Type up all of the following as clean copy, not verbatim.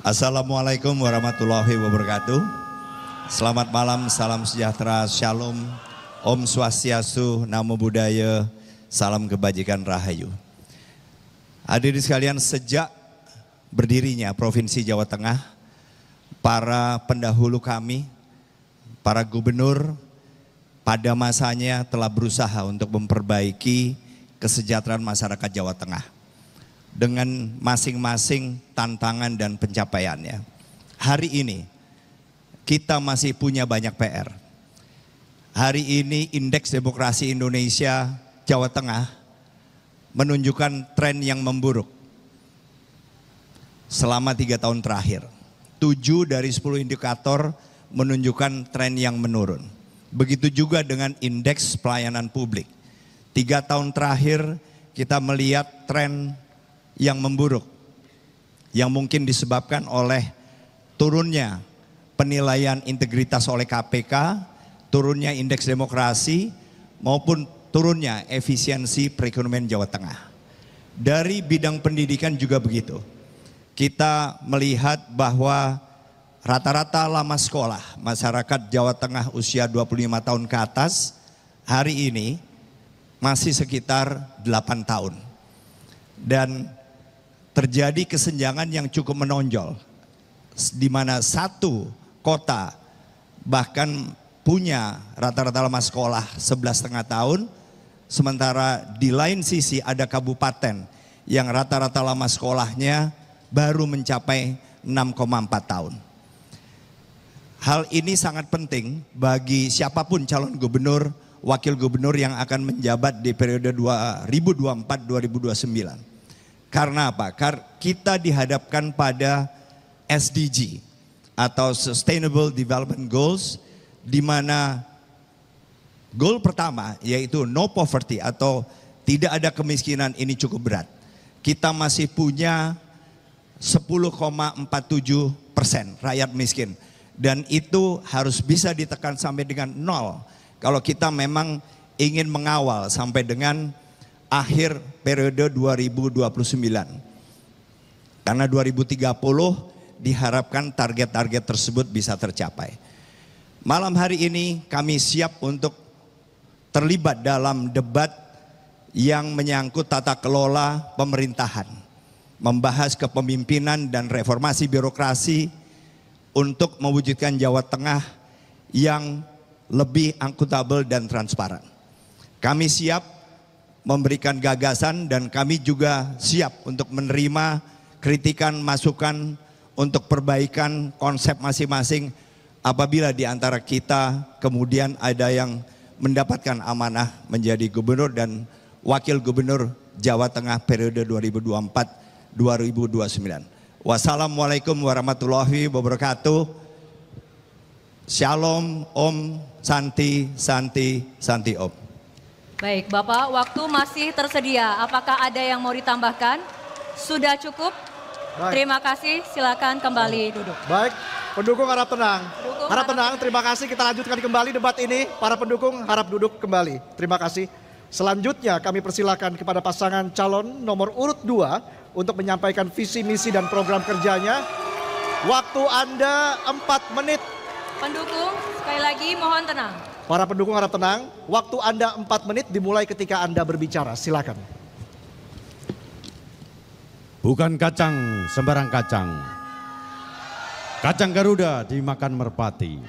Assalamualaikum warahmatullahi wabarakatuh. Selamat malam, salam sejahtera, shalom, Om Swastiastu, Namo Buddhaya, salam kebajikan rahayu. Hadirin sekalian, sejak berdirinya Provinsi Jawa Tengah, para pendahulu kami, para gubernur pada masanya telah berusaha untuk memperbaiki kesejahteraan masyarakat Jawa Tengah dengan masing-masing tantangan dan pencapaiannya. Hari ini kita masih punya banyak PR. Hari ini indeks demokrasi Indonesia Jawa Tengah menunjukkan tren yang memburuk selama 3 tahun terakhir. 7 dari 10 indikator menunjukkan tren yang menurun. Begitu juga dengan indeks pelayanan publik. 3 tahun terakhir kita melihat tren yang memburuk, yang mungkin disebabkan oleh turunnya penilaian integritas oleh KPK, turunnya indeks demokrasi, maupun turunnya efisiensi perekonomian Jawa Tengah. Dari bidang pendidikan juga begitu. Kita melihat bahwa rata-rata lama sekolah masyarakat Jawa Tengah usia 25 tahun ke atas hari ini masih sekitar 8 tahun. Dan terjadi kesenjangan yang cukup menonjol, di mana satu kota bahkan punya rata-rata lama sekolah 11,5 tahun, sementara di lain sisi ada kabupaten yang rata-rata lama sekolahnya baru mencapai 6,4 tahun. Hal ini sangat penting bagi siapapun calon gubernur, wakil gubernur yang akan menjabat di periode 2024-2029. Karena apa? Karena kita dihadapkan pada SDG atau Sustainable Development Goals, di mana goal pertama yaitu no poverty atau tidak ada kemiskinan ini cukup berat. Kita masih punya 10,47% rakyat miskin dan itu harus bisa ditekan sampai dengan 0 kalau kita memang ingin mengawal sampai dengan akhir periode 2029. Karena 2030 diharapkan target-target tersebut bisa tercapai. Malam hari ini kami siap untuk terlibat dalam debat yang menyangkut tata kelola pemerintahan, membahas kepemimpinan dan reformasi birokrasi untuk mewujudkan Jawa Tengah yang lebih akuntabel dan transparan. Kami siap memberikan gagasan dan kami juga siap untuk menerima kritikan, masukan untuk perbaikan konsep masing-masing apabila di antara kita kemudian ada yang mendapatkan amanah menjadi gubernur dan wakil gubernur Jawa Tengah periode 2024-2029. Wassalamualaikum warahmatullahi wabarakatuh. Shalom, Om, Santi, Santi, Santi Om. Baik, Bapak, waktu masih tersedia. Apakah ada yang mau ditambahkan? Sudah cukup? Baik. Terima kasih, silakan kembali duduk. Baik, pendukung harap tenang. Harap tenang, terima kasih. Kita lanjutkan kembali debat ini. Para pendukung harap duduk kembali. Terima kasih. Selanjutnya kami persilakan kepada pasangan calon nomor urut 2 untuk menyampaikan visi, misi, dan program kerjanya. Waktu Anda 4 menit. Pendukung, sekali lagi mohon tenang. Para pendukung harap tenang, waktu Anda 4 menit dimulai ketika Anda berbicara, silakan. Bukan kacang sembarang kacang. Kacang Garuda dimakan merpati.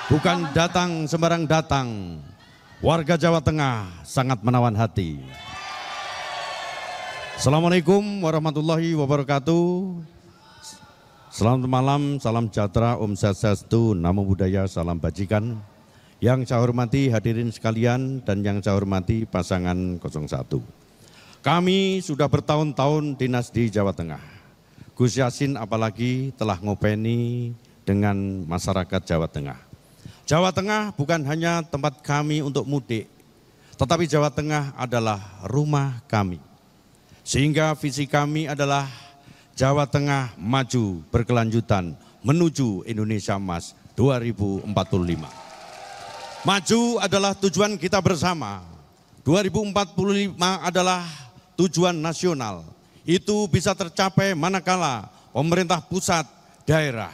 Bukan datang sembarang datang. Warga Jawa Tengah sangat menawan hati. Assalamualaikum warahmatullahi wabarakatuh. Selamat malam, salam sejahtera, Om Swastiastu, Namo Buddhaya, salam bajikan. Yang saya hormati hadirin sekalian dan yang saya hormati pasangan 01. Kami sudah bertahun-tahun dinas di Jawa Tengah. Gus Yassin apalagi telah ngopeni dengan masyarakat Jawa Tengah. Jawa Tengah bukan hanya tempat kami untuk mudik, tetapi Jawa Tengah adalah rumah kami. Sehingga visi kami adalah Jawa Tengah maju berkelanjutan menuju Indonesia Emas 2045. Maju adalah tujuan kita bersama. 2045 adalah tujuan nasional. Itu bisa tercapai manakala pemerintah pusat, daerah,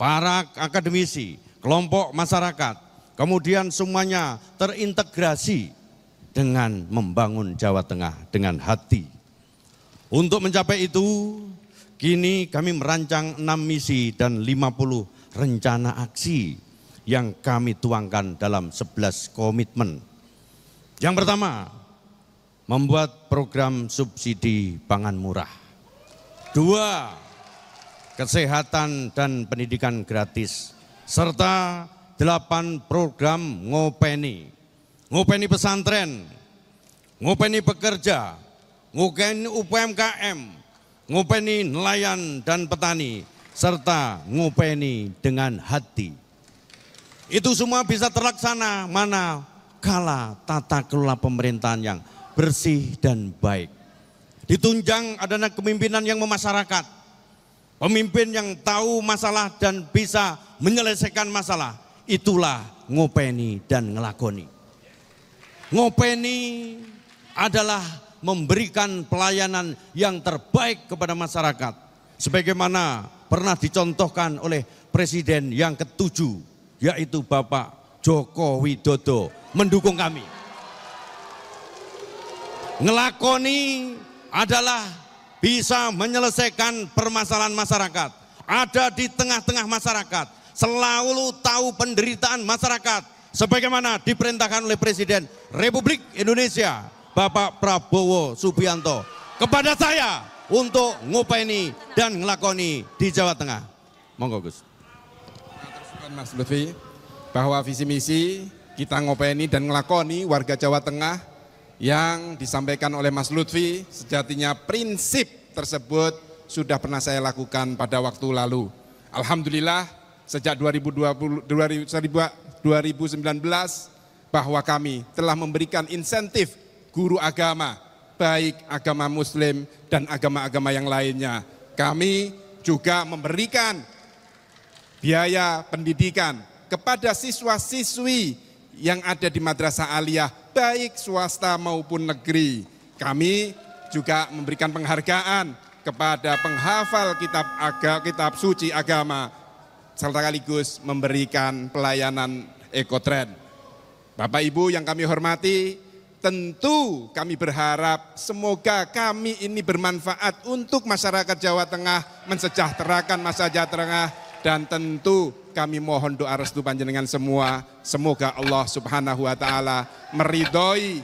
para akademisi, kelompok masyarakat, kemudian semuanya terintegrasi dengan membangun Jawa Tengah dengan hati. Untuk mencapai itu, kini kami merancang 6 misi dan 50 rencana aksi yang kami tuangkan dalam 11 komitmen. Yang pertama, membuat program subsidi pangan murah. 2, kesehatan dan pendidikan gratis. Serta 8 program ngopeni. Ngopeni pesantren, ngopeni pekerja, ngopeni UMKM, ngopeni nelayan dan petani, serta ngopeni dengan hati. Itu semua bisa terlaksana manakala tata kelola pemerintahan yang bersih dan baik. Ditunjang adanya kepemimpinan yang memasyarakat, pemimpin yang tahu masalah dan bisa menyelesaikan masalah. Itulah ngopeni dan ngelakoni. Ngopeni adalah memberikan pelayanan yang terbaik kepada masyarakat. Sebagaimana pernah dicontohkan oleh Presiden yang ke-7, yaitu Bapak Joko Widodo mendukung kami. Ngelakoni adalah bisa menyelesaikan permasalahan masyarakat. Ada di tengah-tengah masyarakat, selalu tahu penderitaan masyarakat. Sebagaimana diperintahkan oleh Presiden Republik Indonesia, Bapak Prabowo Subianto, kepada saya untuk ngopeni dan ngelakoni di Jawa Tengah. Monggo Gus. Mas Lutfi, bahwa visi misi kita ngopeni dan ngelakoni warga Jawa Tengah yang disampaikan oleh Mas Lutfi, sejatinya prinsip tersebut sudah pernah saya lakukan pada waktu lalu. Alhamdulillah sejak 2019 bahwa kami telah memberikan insentif guru agama, baik agama Muslim dan agama-agama yang lainnya. Kami juga memberikan biaya pendidikan kepada siswa-siswi yang ada di madrasah aliyah, baik swasta maupun negeri. Kami juga memberikan penghargaan kepada penghafal kitab suci agama, serta sekaligus memberikan pelayanan ekotrend. Bapak Ibu yang kami hormati, tentu kami berharap semoga kami ini bermanfaat untuk masyarakat Jawa Tengah, mensejahterakan masyarakat Tengah, dan tentu kami mohon doa restu panjenengan semua, semoga Allah Subhanahu wa taala meridhoi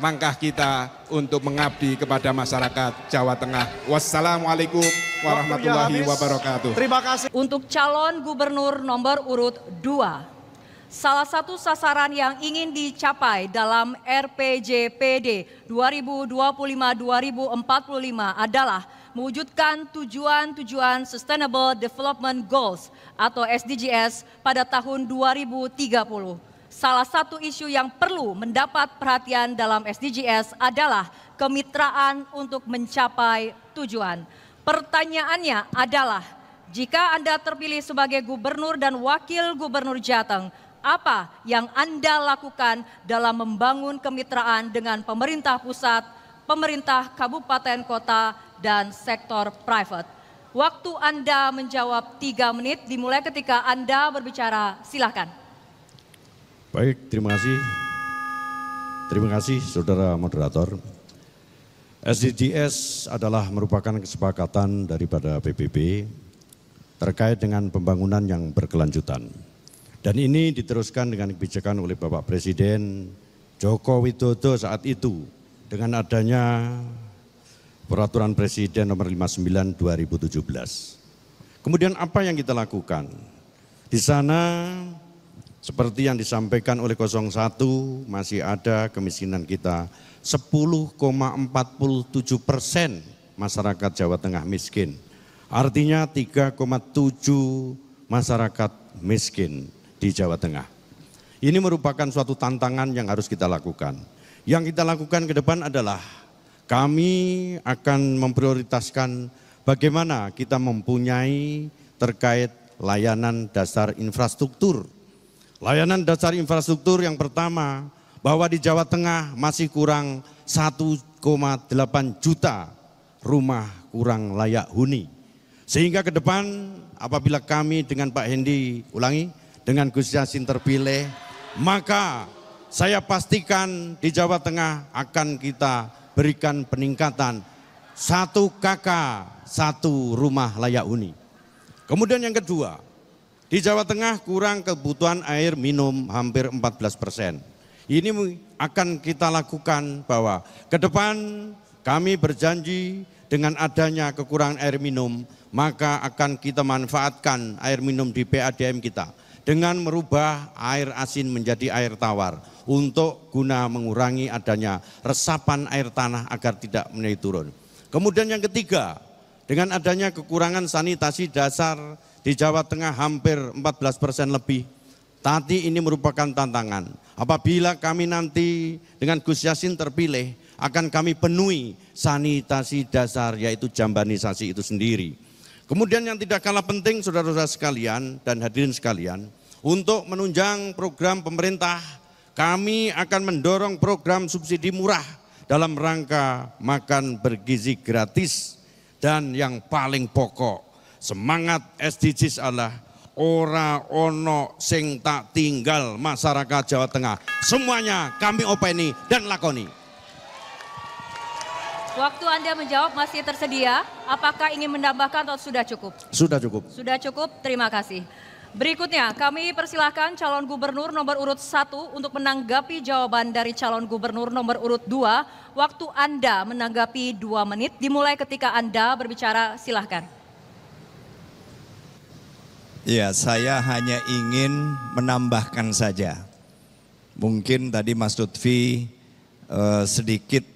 langkah kita untuk mengabdi kepada masyarakat Jawa Tengah. Wassalamualaikum warahmatullahi wabarakatuh. Terima kasih. Untuk calon gubernur nomor urut 2. Salah satu sasaran yang ingin dicapai dalam RPJPD 2025-2045 adalah mewujudkan tujuan-tujuan Sustainable Development Goals atau SDGs pada tahun 2030. Salah satu isu yang perlu mendapat perhatian dalam SDGs adalah kemitraan untuk mencapai tujuan. Pertanyaannya adalah, jika Anda terpilih sebagai gubernur dan wakil gubernur Jateng, apa yang Anda lakukan dalam membangun kemitraan dengan pemerintah pusat, pemerintah kabupaten kota, dan sektor private? Waktu Anda menjawab 3 menit dimulai ketika Anda berbicara, silakan. Baik, terima kasih. Terima kasih saudara moderator. SDGs adalah merupakan kesepakatan daripada PBB terkait dengan pembangunan yang berkelanjutan. Dan ini diteruskan dengan kebijakan oleh Bapak Presiden Joko Widodo saat itu dengan adanya Peraturan Presiden nomor 59 2017. Kemudian apa yang kita lakukan? Di sana seperti yang disampaikan oleh 01 masih ada kemiskinan kita 10,47% masyarakat Jawa Tengah miskin. Artinya 3,7 masyarakat miskin di Jawa Tengah. Ini merupakan suatu tantangan yang harus kita lakukan. Yang kita lakukan ke depan adalah kami akan memprioritaskan bagaimana kita mempunyai terkait layanan dasar infrastruktur. Layanan dasar infrastruktur yang pertama, bahwa di Jawa Tengah masih kurang 1,8 juta rumah kurang layak huni. Sehingga ke depan apabila kami dengan Pak Hendi, dengan Gus Yassin terpilih, maka saya pastikan di Jawa Tengah akan kita berikan peningkatan 1 KK, 1 rumah layak huni. Kemudian yang kedua, di Jawa Tengah kurang kebutuhan air minum hampir 14%. Ini akan kita lakukan bahwa ke depan kami berjanji dengan adanya kekurangan air minum, maka akan kita manfaatkan air minum di PADM kita dengan merubah air asin menjadi air tawar untuk guna mengurangi adanya resapan air tanah agar tidak menaik turun. Kemudian yang ketiga, dengan adanya kekurangan sanitasi dasar di Jawa Tengah hampir 14% lebih, tadi ini merupakan tantangan. Apabila kami nanti dengan Gus Yassin terpilih, akan kami penuhi sanitasi dasar yaitu jambanisasi itu sendiri. Kemudian yang tidak kalah penting saudara-saudara sekalian dan hadirin sekalian, untuk menunjang program pemerintah, kami akan mendorong program subsidi murah dalam rangka makan bergizi gratis. Dan yang paling pokok, semangat SDGs adalah ora ono sing tak tinggal masyarakat Jawa Tengah. Semuanya kami openi dan lakoni. Waktu Anda menjawab masih tersedia. Apakah ingin menambahkan atau sudah cukup? Sudah cukup. Sudah cukup, terima kasih. Berikutnya kami persilahkan calon gubernur nomor urut 1 untuk menanggapi jawaban dari calon gubernur nomor urut 2. Waktu Anda menanggapi 2 menit, dimulai ketika Anda berbicara, silahkan. Ya, saya hanya ingin menambahkan saja. Mungkin tadi Mas Lutfi sedikit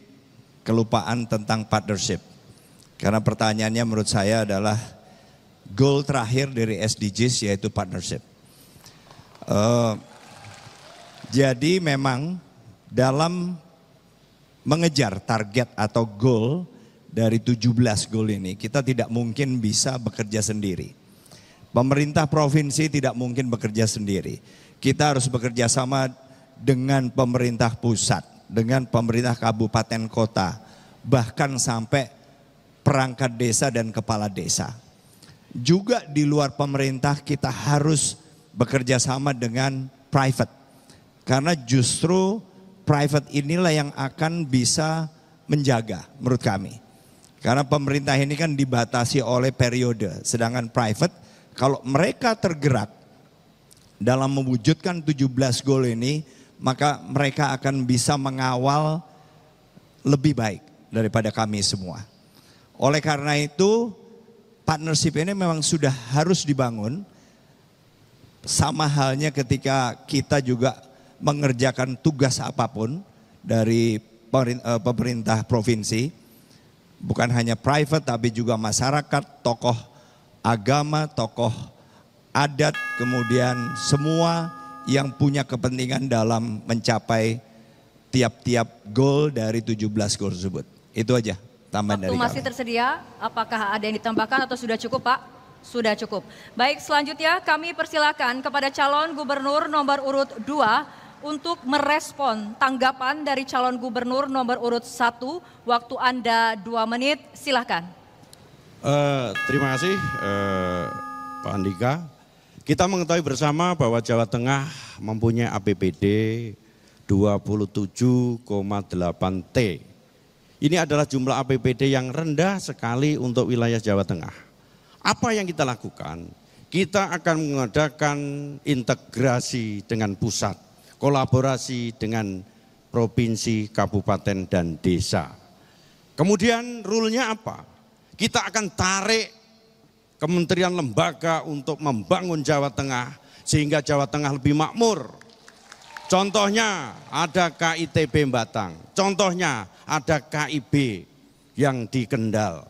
kelupaan tentang partnership. Karena pertanyaannya menurut saya adalah goal terakhir dari SDGs yaitu partnership. Jadi memang dalam mengejar target atau goal dari 17 goal ini, kita tidak mungkin bisa bekerja sendiri. Pemerintah provinsi tidak mungkin bekerja sendiri. Kita harus bekerja sama dengan pemerintah pusat, dengan pemerintah kabupaten kota, bahkan sampai perangkat desa dan kepala desa. Juga di luar pemerintah kita harus bekerja sama dengan private. Karena justru private inilah yang akan bisa menjaga menurut kami. Karena pemerintah ini kan dibatasi oleh periode, sedangkan private kalau mereka tergerak dalam mewujudkan 17 goal ini, maka mereka akan bisa mengawal lebih baik daripada kami semua. Oleh karena itu, partnership ini memang sudah harus dibangun. Sama halnya ketika kita juga mengerjakan tugas apapun dari pemerintah provinsi, bukan hanya private tapi juga masyarakat, tokoh agama, tokoh adat, kemudian semua yang punya kepentingan dalam mencapai tiap-tiap goal dari 17 goal tersebut. Itu aja tambahan dari kami. Waktu masih tersedia, apakah ada yang ditambahkan atau sudah cukup, Pak? Sudah cukup. Baik, selanjutnya kami persilakan kepada calon gubernur nomor urut 2 untuk merespon tanggapan dari calon gubernur nomor urut 1. Waktu Anda 2 menit, silakan. Terima kasih Pak Andika. Kita mengetahui bersama bahwa Jawa Tengah mempunyai APBD 27,8 T. Ini adalah jumlah APBD yang rendah sekali untuk wilayah Jawa Tengah. Apa yang kita lakukan? Kita akan mengadakan integrasi dengan pusat, kolaborasi dengan provinsi, kabupaten, dan desa. Kemudian rule-nya apa? Kita akan tarik kementerian lembaga untuk membangun Jawa Tengah sehingga Jawa Tengah lebih makmur. Contohnya ada KITB Batang, contohnya ada KIB yang di Kendal.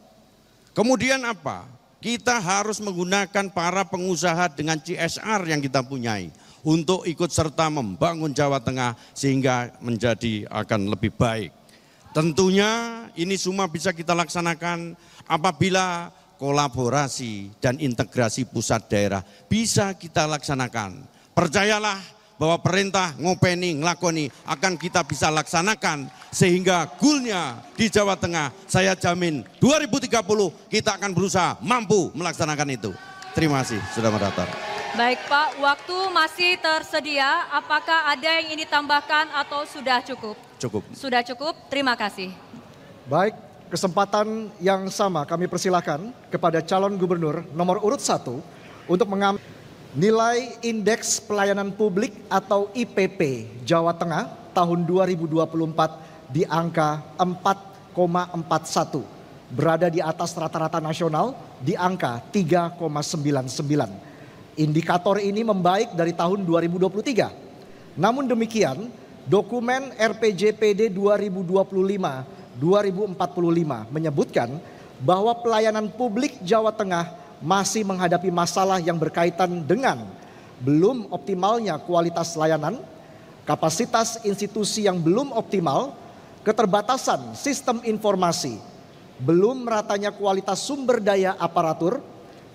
Kemudian apa? Kita harus menggunakan para pengusaha dengan CSR yang kita punyai untuk ikut serta membangun Jawa Tengah sehingga menjadi akan lebih baik. Tentunya ini semua bisa kita laksanakan apabila kolaborasi dan integrasi pusat daerah bisa kita laksanakan. Percayalah bahwa perintah ngopeni, ngelakoni akan kita bisa laksanakan sehingga goalnya di Jawa Tengah saya jamin 2030 kita akan berusaha mampu melaksanakan itu. Terima kasih sudah moderator. Baik Pak, waktu masih tersedia. Apakah ada yang ingin ditambahkan atau sudah cukup? Cukup. Sudah cukup, terima kasih. Baik, kesempatan yang sama kami persilakan kepada calon gubernur nomor urut 1 untuk mengambil nilai Indeks Pelayanan Publik atau IPP Jawa Tengah tahun 2024 di angka 4,41. Berada di atas rata-rata nasional di angka 3,99. Indikator ini membaik dari tahun 2023. Namun demikian, dokumen RPJPD 2025-2045 menyebutkan bahwa pelayanan publik Jawa Tengah masih menghadapi masalah yang berkaitan dengan belum optimalnya kualitas layanan, kapasitas institusi yang belum optimal, keterbatasan sistem informasi, belum meratanya kualitas sumber daya aparatur,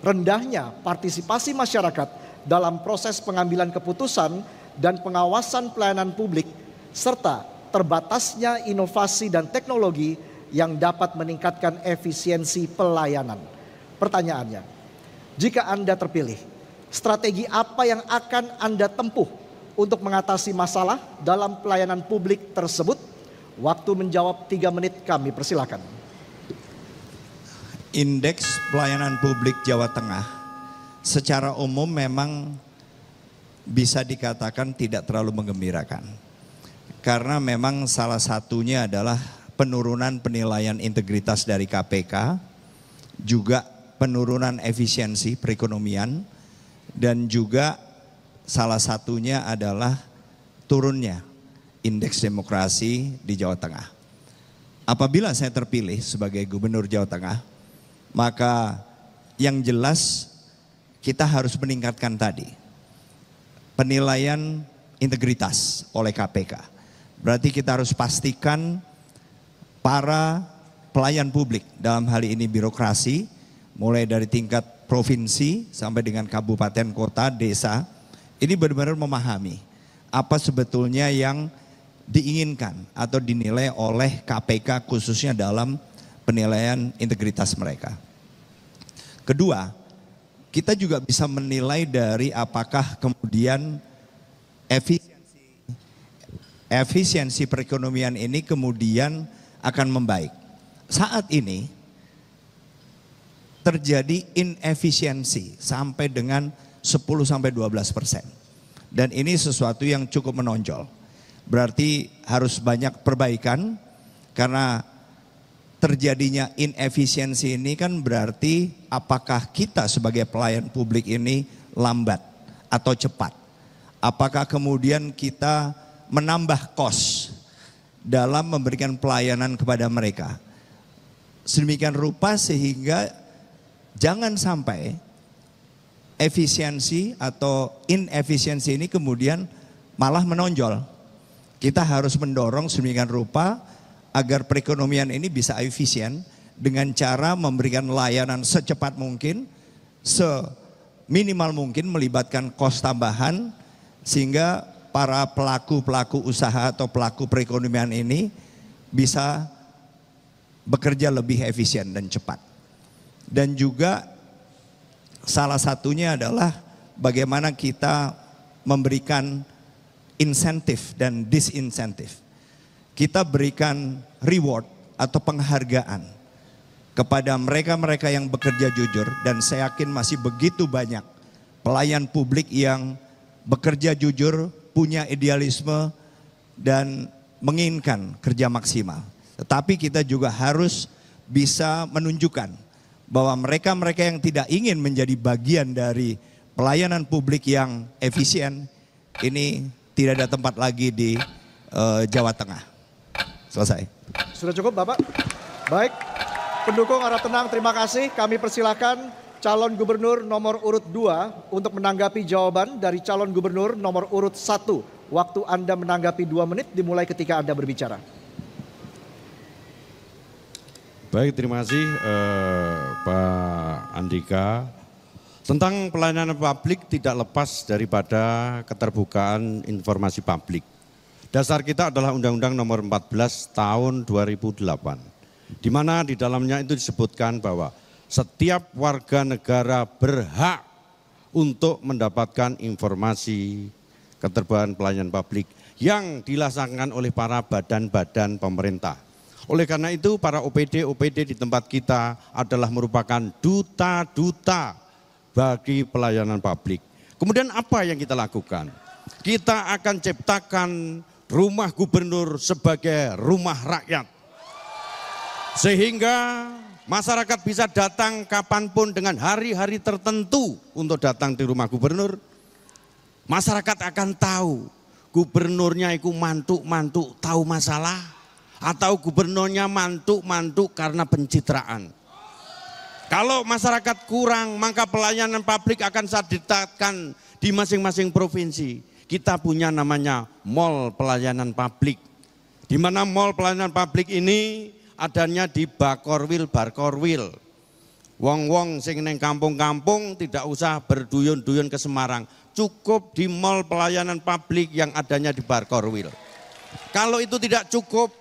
rendahnya partisipasi masyarakat dalam proses pengambilan keputusan dan pengawasan pelayanan publik, serta terbatasnya inovasi dan teknologi yang dapat meningkatkan efisiensi pelayanan. Pertanyaannya, jika Anda terpilih, strategi apa yang akan Anda tempuh untuk mengatasi masalah dalam pelayanan publik tersebut? Waktu menjawab 3 menit, kami persilakan. Indeks Pelayanan Publik Jawa Tengah secara umum memang bisa dikatakan tidak terlalu menggembirakan. Karena memang salah satunya adalah penurunan penilaian integritas dari KPK, juga penurunan efisiensi perekonomian, dan juga salah satunya adalah turunnya indeks demokrasi di Jawa Tengah. Apabila saya terpilih sebagai gubernur Jawa Tengah, maka yang jelas kita harus meningkatkan tadi penilaian integritas oleh KPK. Berarti kita harus pastikan para pelayan publik, dalam hal ini birokrasi, mulai dari tingkat provinsi sampai dengan kabupaten, kota, desa, ini benar-benar memahami apa sebetulnya yang diinginkan atau dinilai oleh KPK khususnya dalam penilaian integritas mereka. Kedua, kita juga bisa menilai dari apakah kemudian efisiensi perekonomian ini kemudian akan membaik. Saat ini terjadi inefisiensi sampai dengan 10-12%. Dan ini sesuatu yang cukup menonjol. Berarti harus banyak perbaikan karena terjadinya inefisiensi ini kan berarti apakah kita sebagai pelayan publik ini lambat atau cepat. Apakah kemudian kita menambah kos dalam memberikan pelayanan kepada mereka. Sedemikian rupa sehingga jangan sampai efisiensi atau inefisiensi ini kemudian malah menonjol. Kita harus mendorong sedemikian rupa agar perekonomian ini bisa efisien dengan cara memberikan layanan secepat mungkin, seminimal mungkin melibatkan kos tambahan sehingga para pelaku-pelaku usaha atau pelaku perekonomian ini bisa bekerja lebih efisien dan cepat. Dan juga salah satunya adalah bagaimana kita memberikan insentif dan disinsentif. Kita berikan reward atau penghargaan kepada mereka-mereka yang bekerja jujur, dan saya yakin masih begitu banyak pelayan publik yang bekerja jujur, punya idealisme dan menginginkan kerja maksimal. Tetapi kita juga harus bisa menunjukkan bahwa mereka-mereka yang tidak ingin menjadi bagian dari pelayanan publik yang efisien ini tidak ada tempat lagi di Jawa Tengah. Selesai. Sudah cukup Bapak? Baik, pendukung harap tenang, terima kasih. Kami persilakan calon gubernur nomor urut 2 untuk menanggapi jawaban dari calon gubernur nomor urut 1. Waktu Anda menanggapi 2 menit dimulai ketika Anda berbicara. Baik, terima kasih Pak Andika. Tentang pelayanan publik tidak lepas daripada keterbukaan informasi publik. Dasar kita adalah Undang-Undang Nomor 14 Tahun 2008, di mana di dalamnya itu disebutkan bahwa setiap warga negara berhak untuk mendapatkan informasi keterbukaan pelayanan publik yang dilaksanakan oleh para badan-badan pemerintah. Oleh karena itu para OPD di tempat kita adalah merupakan duta-duta bagi pelayanan publik. Kemudian apa yang kita lakukan? Kita akan ciptakan rumah gubernur sebagai rumah rakyat. Sehingga masyarakat bisa datang kapanpun dengan hari-hari tertentu untuk datang di rumah gubernur. Masyarakat akan tahu gubernurnya itu mantuk-mantuk tahu masalah atau gubernurnya mantuk-mantuk karena pencitraan. Kalau masyarakat kurang, maka pelayanan publik akan saya ditetapkan di masing-masing provinsi. Kita punya namanya mall pelayanan publik. Di mana mall pelayanan publik ini adanya di Bakorwil. Wong-wong sing neng kampung-kampung tidak usah berduyun-duyun ke Semarang. Cukup di mall pelayanan publik yang adanya di Bakorwil. Kalau itu tidak cukup,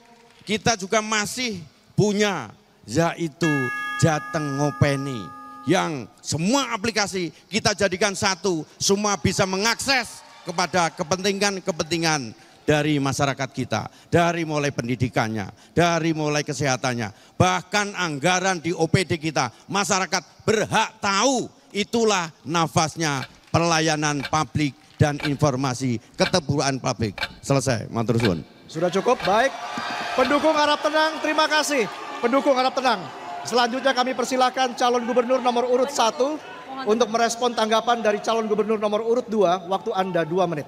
kita juga masih punya yaitu Jateng Ngopeni, yang semua aplikasi kita jadikan satu, semua bisa mengakses kepada kepentingan-kepentingan dari masyarakat kita, dari mulai pendidikannya, dari mulai kesehatannya, bahkan anggaran di OPD kita, masyarakat berhak tahu. Itulah nafasnya pelayanan publik dan informasi keterbukaan publik. Selesai, matur suwun. Sudah cukup, baik. Pendukung harap tenang, terima kasih. Pendukung harap tenang. Selanjutnya kami persilakan calon gubernur nomor urut 1 untuk merespon tanggapan dari calon gubernur nomor urut 2. Waktu Anda 2 menit.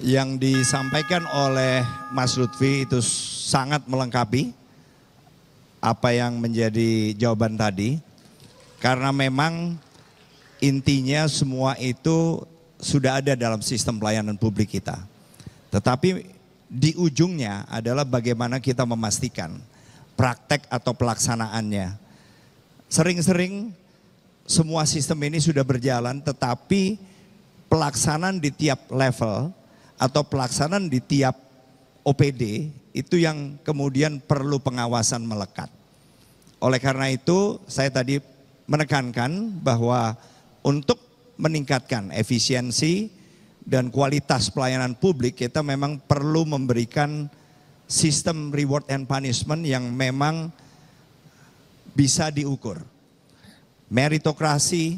Yang disampaikan oleh Mas Lutfi itu sangat melengkapi apa yang menjadi jawaban tadi. Karena memang intinya semua itu sudah ada dalam sistem pelayanan publik kita. Tetapi di ujungnya adalah bagaimana kita memastikan praktek atau pelaksanaannya. Sering-sering semua sistem ini sudah berjalan, tetapi pelaksanaan di tiap level atau pelaksanaan di tiap OPD itu yang kemudian perlu pengawasan melekat. Oleh karena itu saya tadi menekankan bahwa untuk meningkatkan efisiensi dan kualitas pelayanan publik kita memang perlu memberikan sistem reward and punishment yang memang bisa diukur. Meritokrasi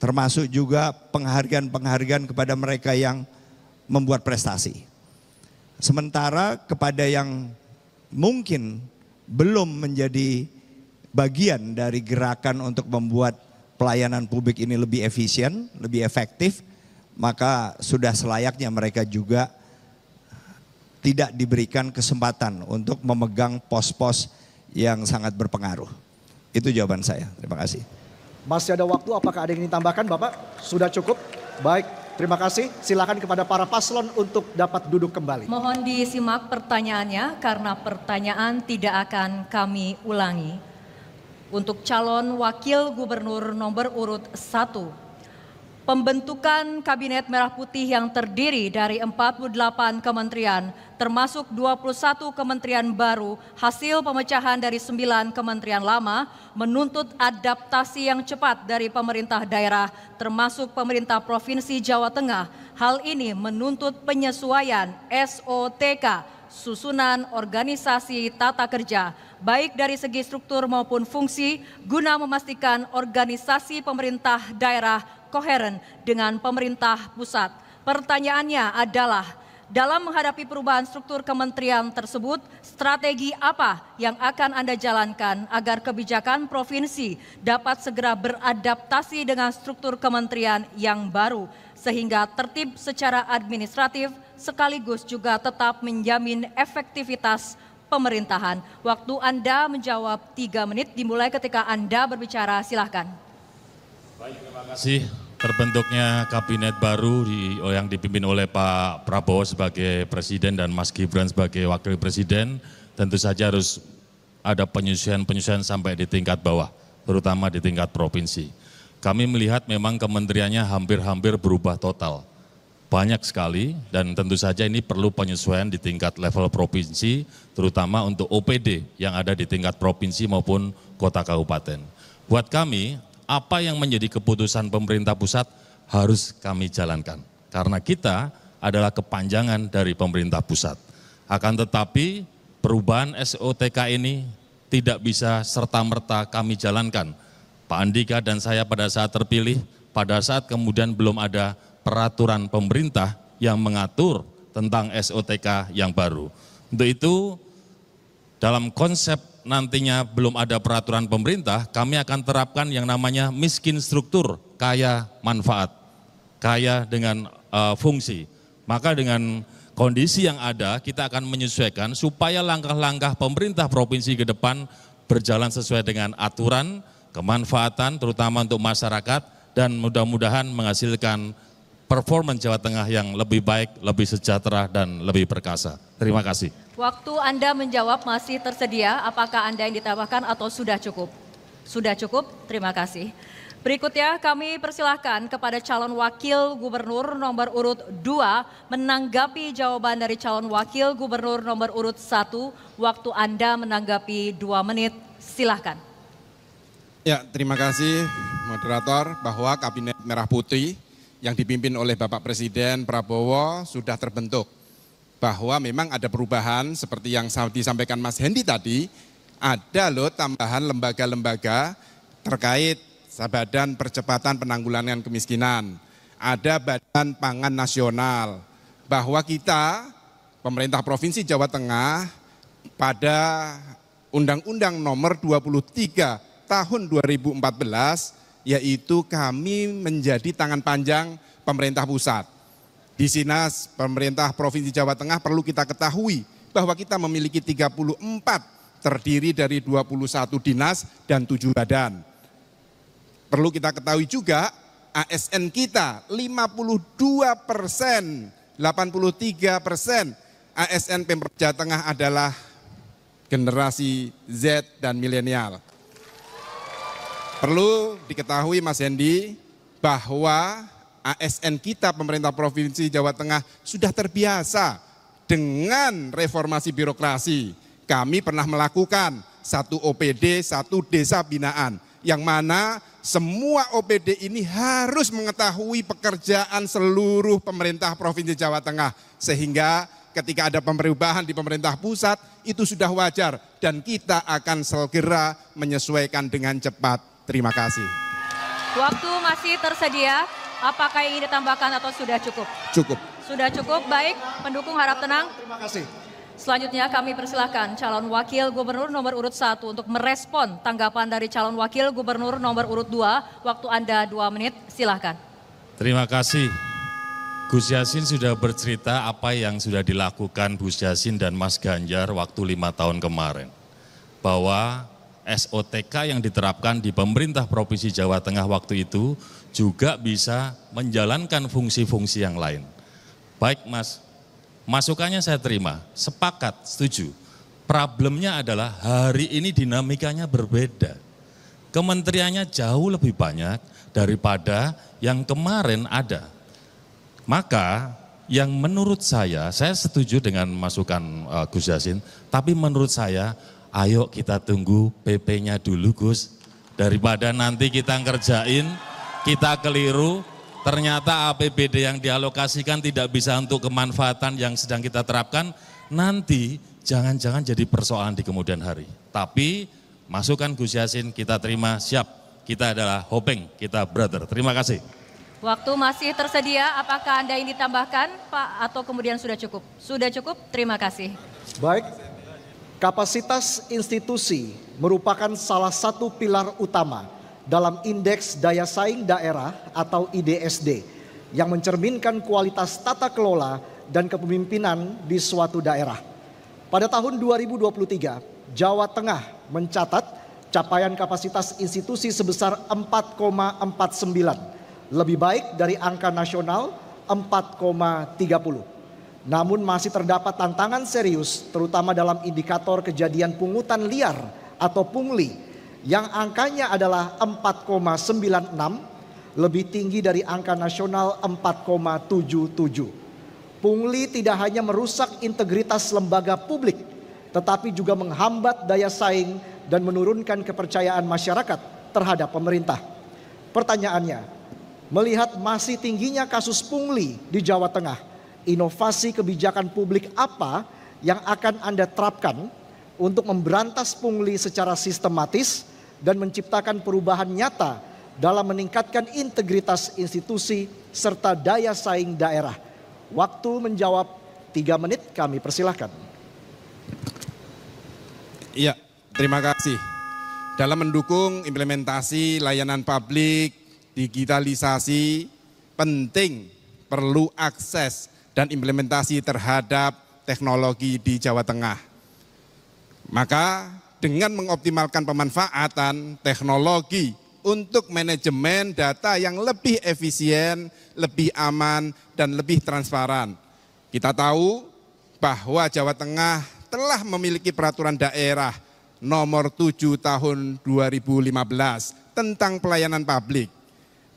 termasuk juga penghargaan-penghargaan kepada mereka yang membuat prestasi. Sementara kepada yang mungkin belum menjadi bagian dari gerakan untuk membuat pelayanan publik ini lebih efisien, lebih efektif, maka sudah selayaknya mereka juga tidak diberikan kesempatan untuk memegang pos-pos yang sangat berpengaruh. Itu jawaban saya. Terima kasih. Masih ada waktu, apakah ada yang ingin tambahkan Bapak? Sudah cukup? Baik, terima kasih. Silakan kepada para paslon untuk dapat duduk kembali. Mohon disimak pertanyaannya karena pertanyaan tidak akan kami ulangi. Untuk calon wakil gubernur nomor urut 1. Pembentukan Kabinet Merah Putih yang terdiri dari 48 kementerian, termasuk 21 kementerian baru, hasil pemecahan dari 9 kementerian lama, menuntut adaptasi yang cepat dari pemerintah daerah, termasuk pemerintah Provinsi Jawa Tengah. Hal ini menuntut penyesuaian SOTK, susunan organisasi tata kerja, baik dari segi struktur maupun fungsi, guna memastikan organisasi pemerintah daerah koheren dengan pemerintah pusat. Pertanyaannya adalah, dalam menghadapi perubahan struktur kementerian tersebut, strategi apa yang akan Anda jalankan agar kebijakan provinsi dapat segera beradaptasi dengan struktur kementerian yang baru, sehingga tertib secara administratif sekaligus juga tetap menjamin efektivitas pemerintahan. Waktu Anda menjawab 3 menit dimulai ketika Anda berbicara, silahkan. Baik, terima kasih. Terbentuknya kabinet baru yang dipimpin oleh Pak Prabowo sebagai presiden dan Mas Gibran sebagai wakil presiden, tentu saja harus ada penyesuaian sampai di tingkat bawah. terutama di tingkat provinsi. Kami melihat memang kementeriannya hampir-hampir berubah total. Banyak sekali dan tentu saja ini perlu penyesuaian di tingkat level provinsi, terutama untuk OPD yang ada di tingkat provinsi maupun kota kabupaten. Buat kami, apa yang menjadi keputusan pemerintah pusat harus kami jalankan. Karena kita adalah kepanjangan dari pemerintah pusat. Akan tetapi perubahan SOTK ini tidak bisa serta-merta kami jalankan. Pak Andika dan saya pada saat terpilih, pada saat kemudian belum ada peraturan pemerintah yang mengatur tentang SOTK yang baru. Untuk itu, dalam konsep nantinya belum ada peraturan pemerintah, kami akan terapkan yang namanya miskin struktur, kaya manfaat, kaya dengan fungsi. Maka dengan kondisi yang ada, kita akan menyesuaikan supaya langkah-langkah pemerintah provinsi ke depan berjalan sesuai dengan aturan, kemanfaatan, terutama untuk masyarakat, dan mudah-mudahan menghasilkan performance Jawa Tengah yang lebih baik, lebih sejahtera, dan lebih perkasa. Terima kasih. Waktu Anda menjawab masih tersedia, apakah Anda yang ditambahkan atau sudah cukup? Sudah cukup, terima kasih. Berikutnya kami persilahkan kepada calon wakil gubernur nomor urut 2 menanggapi jawaban dari calon wakil gubernur nomor urut 1. Waktu Anda menanggapi 2 menit, silahkan. Ya, terima kasih moderator bahwa Kabinet Merah Putih yang dipimpin oleh Bapak Presiden Prabowo sudah terbentuk. Bahwa memang ada perubahan seperti yang disampaikan Mas Hendi tadi, ada loh tambahan lembaga-lembaga terkait Badan Percepatan Penanggulangan Kemiskinan, ada Badan Pangan Nasional, bahwa kita, pemerintah Provinsi Jawa Tengah, pada Undang-Undang Nomor 23 Tahun 2014, yaitu kami menjadi tangan panjang pemerintah pusat. Di Sinas pemerintah Provinsi Jawa Tengah perlu kita ketahui bahwa kita memiliki 34 terdiri dari 21 dinas dan 7 badan. Perlu kita ketahui juga ASN kita 52%, 83% ASN Pemprov Jawa Tengah adalah generasi Z dan milenial. Perlu diketahui Mas Hendi bahwa ASN kita pemerintah Provinsi Jawa Tengah sudah terbiasa dengan reformasi birokrasi. Kami pernah melakukan 1 OPD, 1 desa binaan, yang mana semua OPD ini harus mengetahui pekerjaan seluruh pemerintah Provinsi Jawa Tengah. Sehingga ketika ada perubahan di pemerintah pusat itu sudah wajar dan kita akan segera menyesuaikan dengan cepat. Terima kasih. Waktu masih tersedia, apakah ingin ditambahkan atau sudah cukup? Cukup. Sudah cukup, baik. Pendukung harap tenang. Terima kasih. Selanjutnya kami persilahkan calon wakil gubernur nomor urut 1 untuk merespon tanggapan dari calon wakil gubernur nomor urut 2. Waktu Anda 2 menit, silahkan. Terima kasih. Gus Yassin sudah bercerita apa yang sudah dilakukan Gus Yassin dan Mas Ganjar waktu 5 tahun kemarin. Bahwa SOTK yang diterapkan di pemerintah Provinsi Jawa Tengah waktu itu juga bisa menjalankan fungsi-fungsi yang lain. Baik Mas, masukannya saya terima, sepakat, setuju. Problemnya adalah hari ini dinamikanya berbeda. Kementeriannya jauh lebih banyak daripada yang kemarin ada. Maka yang menurut saya setuju dengan masukan Gus Yassin, tapi menurut saya ayo kita tunggu PP-nya dulu Gus. Daripada nanti kita ngerjain, kita keliru, ternyata APBD yang dialokasikan tidak bisa untuk kemanfaatan yang sedang kita terapkan, nanti jangan-jangan jadi persoalan di kemudian hari. Tapi masukan Gus Yassin kita terima, siap. Kita adalah hoping, kita brother. Terima kasih. Waktu masih tersedia, apakah Anda ingin ditambahkan Pak atau kemudian sudah cukup? Sudah cukup, terima kasih. Baik, kapasitas institusi merupakan salah satu pilar utama dalam Indeks Daya Saing Daerah atau IDSD yang mencerminkan kualitas tata kelola dan kepemimpinan di suatu daerah. Pada tahun 2023, Jawa Tengah mencatat capaian kapasitas institusi sebesar 4,49, lebih baik dari angka nasional 4,30. Namun masih terdapat tantangan serius terutama dalam indikator kejadian pungutan liar atau pungli yang angkanya adalah 4,96, lebih tinggi dari angka nasional 4,77. Pungli tidak hanya merusak integritas lembaga publik, tetapi juga menghambat daya saing dan menurunkan kepercayaan masyarakat terhadap pemerintah. Pertanyaannya, melihat masih tingginya kasus pungli di Jawa Tengah, inovasi kebijakan publik apa yang akan Anda terapkan untuk memberantas pungli secara sistematis dan menciptakan perubahan nyata dalam meningkatkan integritas institusi serta daya saing daerah? Waktu menjawab 3 menit, kami persilahkan. Iya, terima kasih. Dalam mendukung implementasi layanan publik, digitalisasi, penting perlu akses dan implementasi terhadap teknologi di Jawa Tengah. Maka dengan mengoptimalkan pemanfaatan teknologi untuk manajemen data yang lebih efisien, lebih aman, dan lebih transparan. Kita tahu bahwa Jawa Tengah telah memiliki peraturan daerah nomor 7 tahun 2015 tentang pelayanan publik.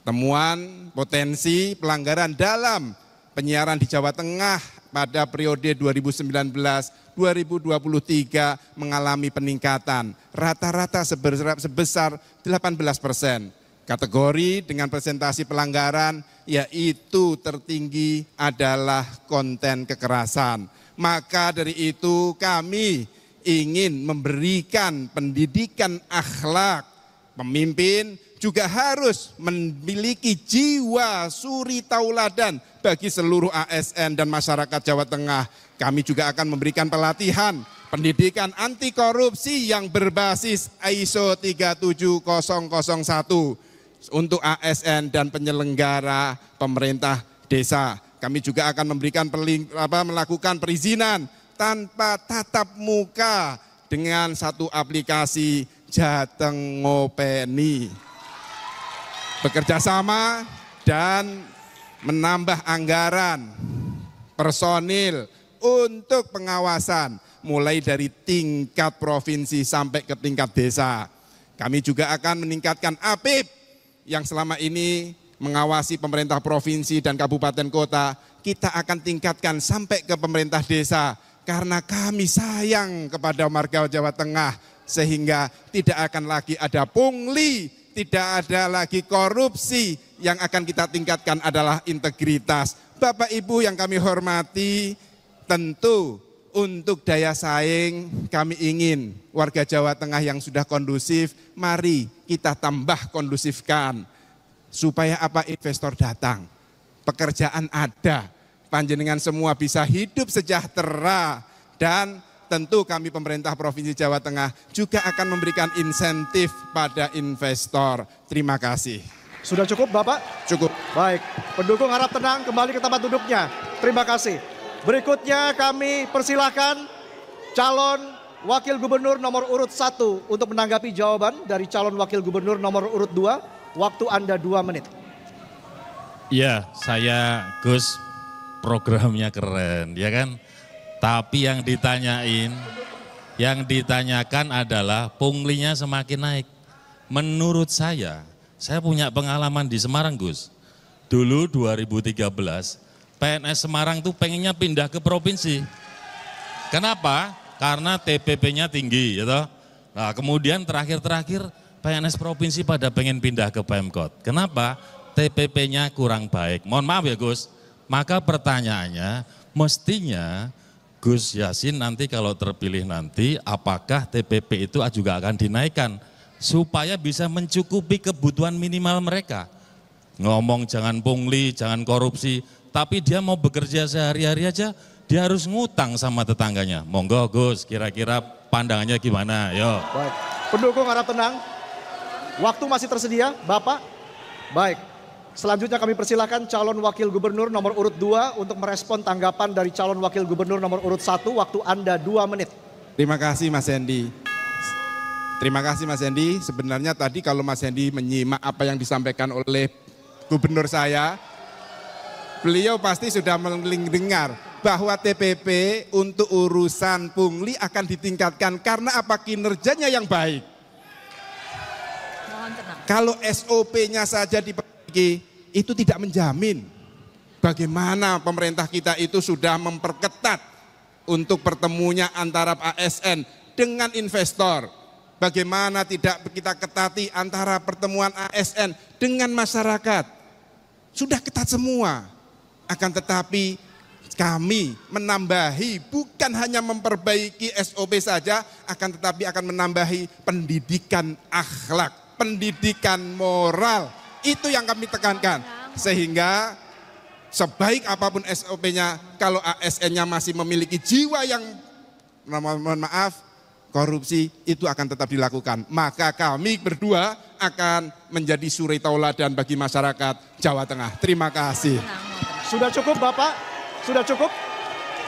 Temuan potensi pelanggaran dalam penyiaran di Jawa Tengah pada periode 2019-2023 mengalami peningkatan rata-rata sebesar 18%. Kategori dengan presentasi pelanggaran yaitu tertinggi adalah konten kekerasan. Maka dari itu kami ingin memberikan pendidikan akhlak. Pemimpin juga harus memiliki jiwa suri tauladan bagi seluruh ASN dan masyarakat Jawa Tengah. Kami juga akan memberikan pelatihan pendidikan anti korupsi yang berbasis ISO 37001 untuk ASN dan penyelenggara pemerintah desa. Kami juga akan memberikan melakukan perizinan tanpa tatap muka dengan satu aplikasi Jateng Ngopeni. Bekerja sama dan menambah anggaran personil untuk pengawasan mulai dari tingkat provinsi sampai ke tingkat desa. Kami juga akan meningkatkan APIP yang selama ini mengawasi pemerintah provinsi dan kabupaten kota. Kita akan tingkatkan sampai ke pemerintah desa karena kami sayang kepada warga Jawa Tengah sehingga tidak akan lagi ada pungli, tidak ada lagi korupsi. Yang akan kita tingkatkan adalah integritas. Bapak Ibu yang kami hormati, tentu untuk daya saing kami ingin warga Jawa Tengah yang sudah kondusif, mari kita tambah kondusifkan. Supaya apa? Investor datang, pekerjaan ada, panjenengan semua bisa hidup sejahtera. Dan tentu kami pemerintah Provinsi Jawa Tengah juga akan memberikan insentif pada investor. Terima kasih. Sudah cukup Bapak? Cukup. Baik, pendukung harap tenang kembali ke tempat duduknya. Terima kasih. Berikutnya kami persilahkan calon Wakil Gubernur nomor urut 1 untuk menanggapi jawaban dari calon Wakil Gubernur nomor urut 2. Waktu Anda 2 menit. Ya, saya Gus, programnya keren, ya kan? Tapi yang ditanyakan adalah punglinya semakin naik. Menurut saya punya pengalaman di Semarang, Gus. Dulu 2013, PNS Semarang tuh pengennya pindah ke provinsi. Kenapa? Karena TPP-nya tinggi, ya toh. Nah, kemudian terakhir PNS provinsi pada pengen pindah ke Pemkot. Kenapa? TPP-nya kurang baik. Mohon maaf ya Gus. Maka pertanyaannya, mestinya Gus Yassin nanti kalau terpilih nanti, apakah TPP itu juga akan dinaikkan? Supaya bisa mencukupi kebutuhan minimal mereka. Ngomong jangan pungli, jangan korupsi, tapi dia mau bekerja sehari-hari aja, dia harus ngutang sama tetangganya. Monggo Gus, kira-kira pandangannya gimana? Yo. Baik, pendukung harap tenang. Waktu masih tersedia, Bapak? Baik, selanjutnya kami persilakan calon Wakil Gubernur nomor urut 2 untuk merespon tanggapan dari calon Wakil Gubernur nomor urut 1. Waktu Anda 2 menit. Terima kasih Mas Hendy. Terima kasih Mas Hendy. Sebenarnya tadi kalau Mas Hendy menyimak apa yang disampaikan oleh Gubernur saya, beliau pasti sudah mendengar bahwa TPP untuk urusan pungli akan ditingkatkan karena apa? Kinerjanya yang baik. Kalau SOP-nya saja diperbaiki, itu tidak menjamin bagaimana pemerintah kita itu sudah memperketat untuk pertemunya antara ASN dengan investor. Bagaimana tidak kita ketati antara pertemuan ASN dengan masyarakat. Sudah ketat semua. Akan tetapi kami menambahi, bukan hanya memperbaiki SOP saja, akan tetapi akan menambahi pendidikan akhlak, pendidikan moral. Itu yang kami tekankan. Sehingga sebaik apapun SOP-nya, kalau ASN-nya masih memiliki jiwa yang, mohon maaf, korupsi, itu akan tetap dilakukan. Maka kami berdua akan menjadi suri tauladan bagi masyarakat Jawa Tengah. Terima kasih. Sudah cukup Bapak? Sudah cukup?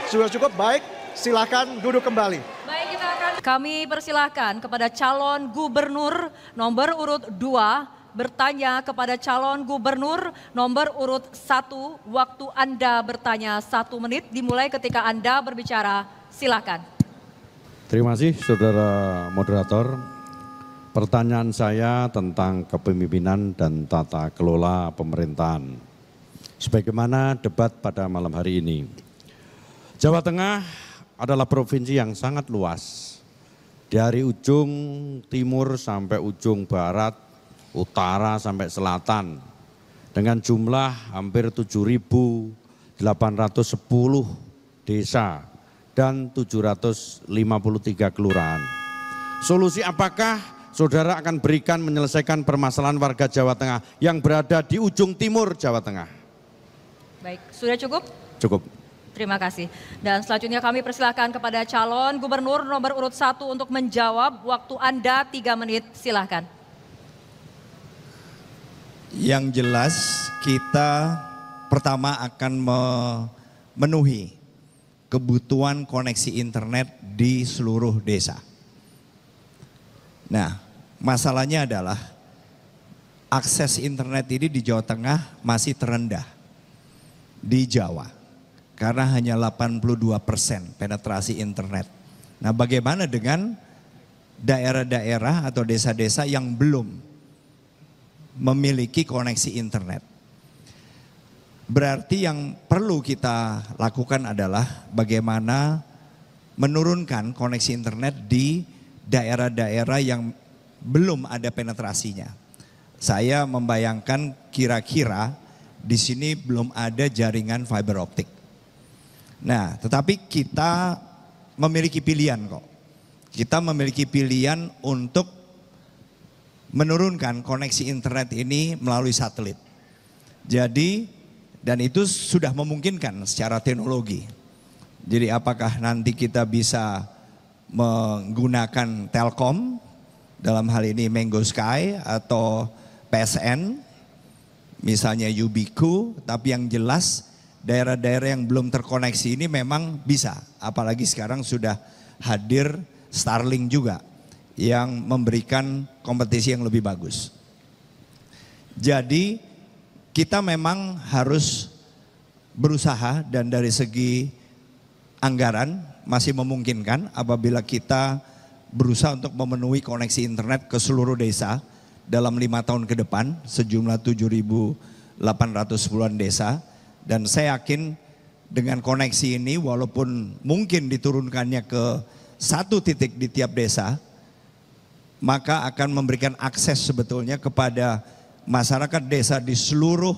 Sudah cukup, baik. Silakan duduk kembali. Baik, kami persilahkan kepada calon gubernur nomor urut 2 bertanya kepada calon gubernur nomor urut 1. Waktu Anda bertanya 1 menit dimulai ketika Anda berbicara. Silakan. Terima kasih saudara moderator. Pertanyaan saya tentang kepemimpinan dan tata kelola pemerintahan. Sebagaimana debat pada malam hari ini. Jawa Tengah adalah provinsi yang sangat luas. Dari ujung timur sampai ujung barat, utara sampai selatan. Dengan jumlah hampir 7.810 desa dan 753 kelurahan. Solusi apakah saudara akan berikan menyelesaikan permasalahan warga Jawa Tengah yang berada di ujung timur Jawa Tengah? Baik, sudah cukup? Cukup. Terima kasih. Dan selanjutnya kami persilahkan kepada calon gubernur nomor urut 1 untuk menjawab. Waktu Anda 3 menit, silahkan. Yang jelas kita pertama akan memenuhi kebutuhan koneksi internet di seluruh desa. Nah, masalahnya adalah akses internet ini di Jawa Tengah masih terendah di Jawa. Karena hanya 82% penetrasi internet. Nah, bagaimana dengan daerah-daerah atau desa-desa yang belum memiliki koneksi internet? Berarti yang perlu kita lakukan adalah bagaimana menurunkan koneksi internet di daerah-daerah yang belum ada penetrasinya. Saya membayangkan kira-kira di sini belum ada jaringan fiber optik. Nah, tetapi kita memiliki pilihan kok. Kita memiliki pilihan untuk menurunkan koneksi internet ini melalui satelit. Jadi, dan itu sudah memungkinkan secara teknologi. Jadi apakah nanti kita bisa menggunakan Telkom, dalam hal ini Mango Sky atau PSN, misalnya Ubiku, tapi yang jelas daerah-daerah yang belum terkoneksi ini memang bisa. Apalagi sekarang sudah hadir Starlink juga yang memberikan kompetisi yang lebih bagus. Jadi kita memang harus berusaha dan dari segi anggaran masih memungkinkan apabila kita berusaha untuk memenuhi koneksi internet ke seluruh desa dalam 5 tahun ke depan sejumlah 7.810-an desa. Dan saya yakin dengan koneksi ini walaupun mungkin diturunkannya ke 1 titik di tiap desa, maka akan memberikan akses sebetulnya kepada masyarakat desa di seluruh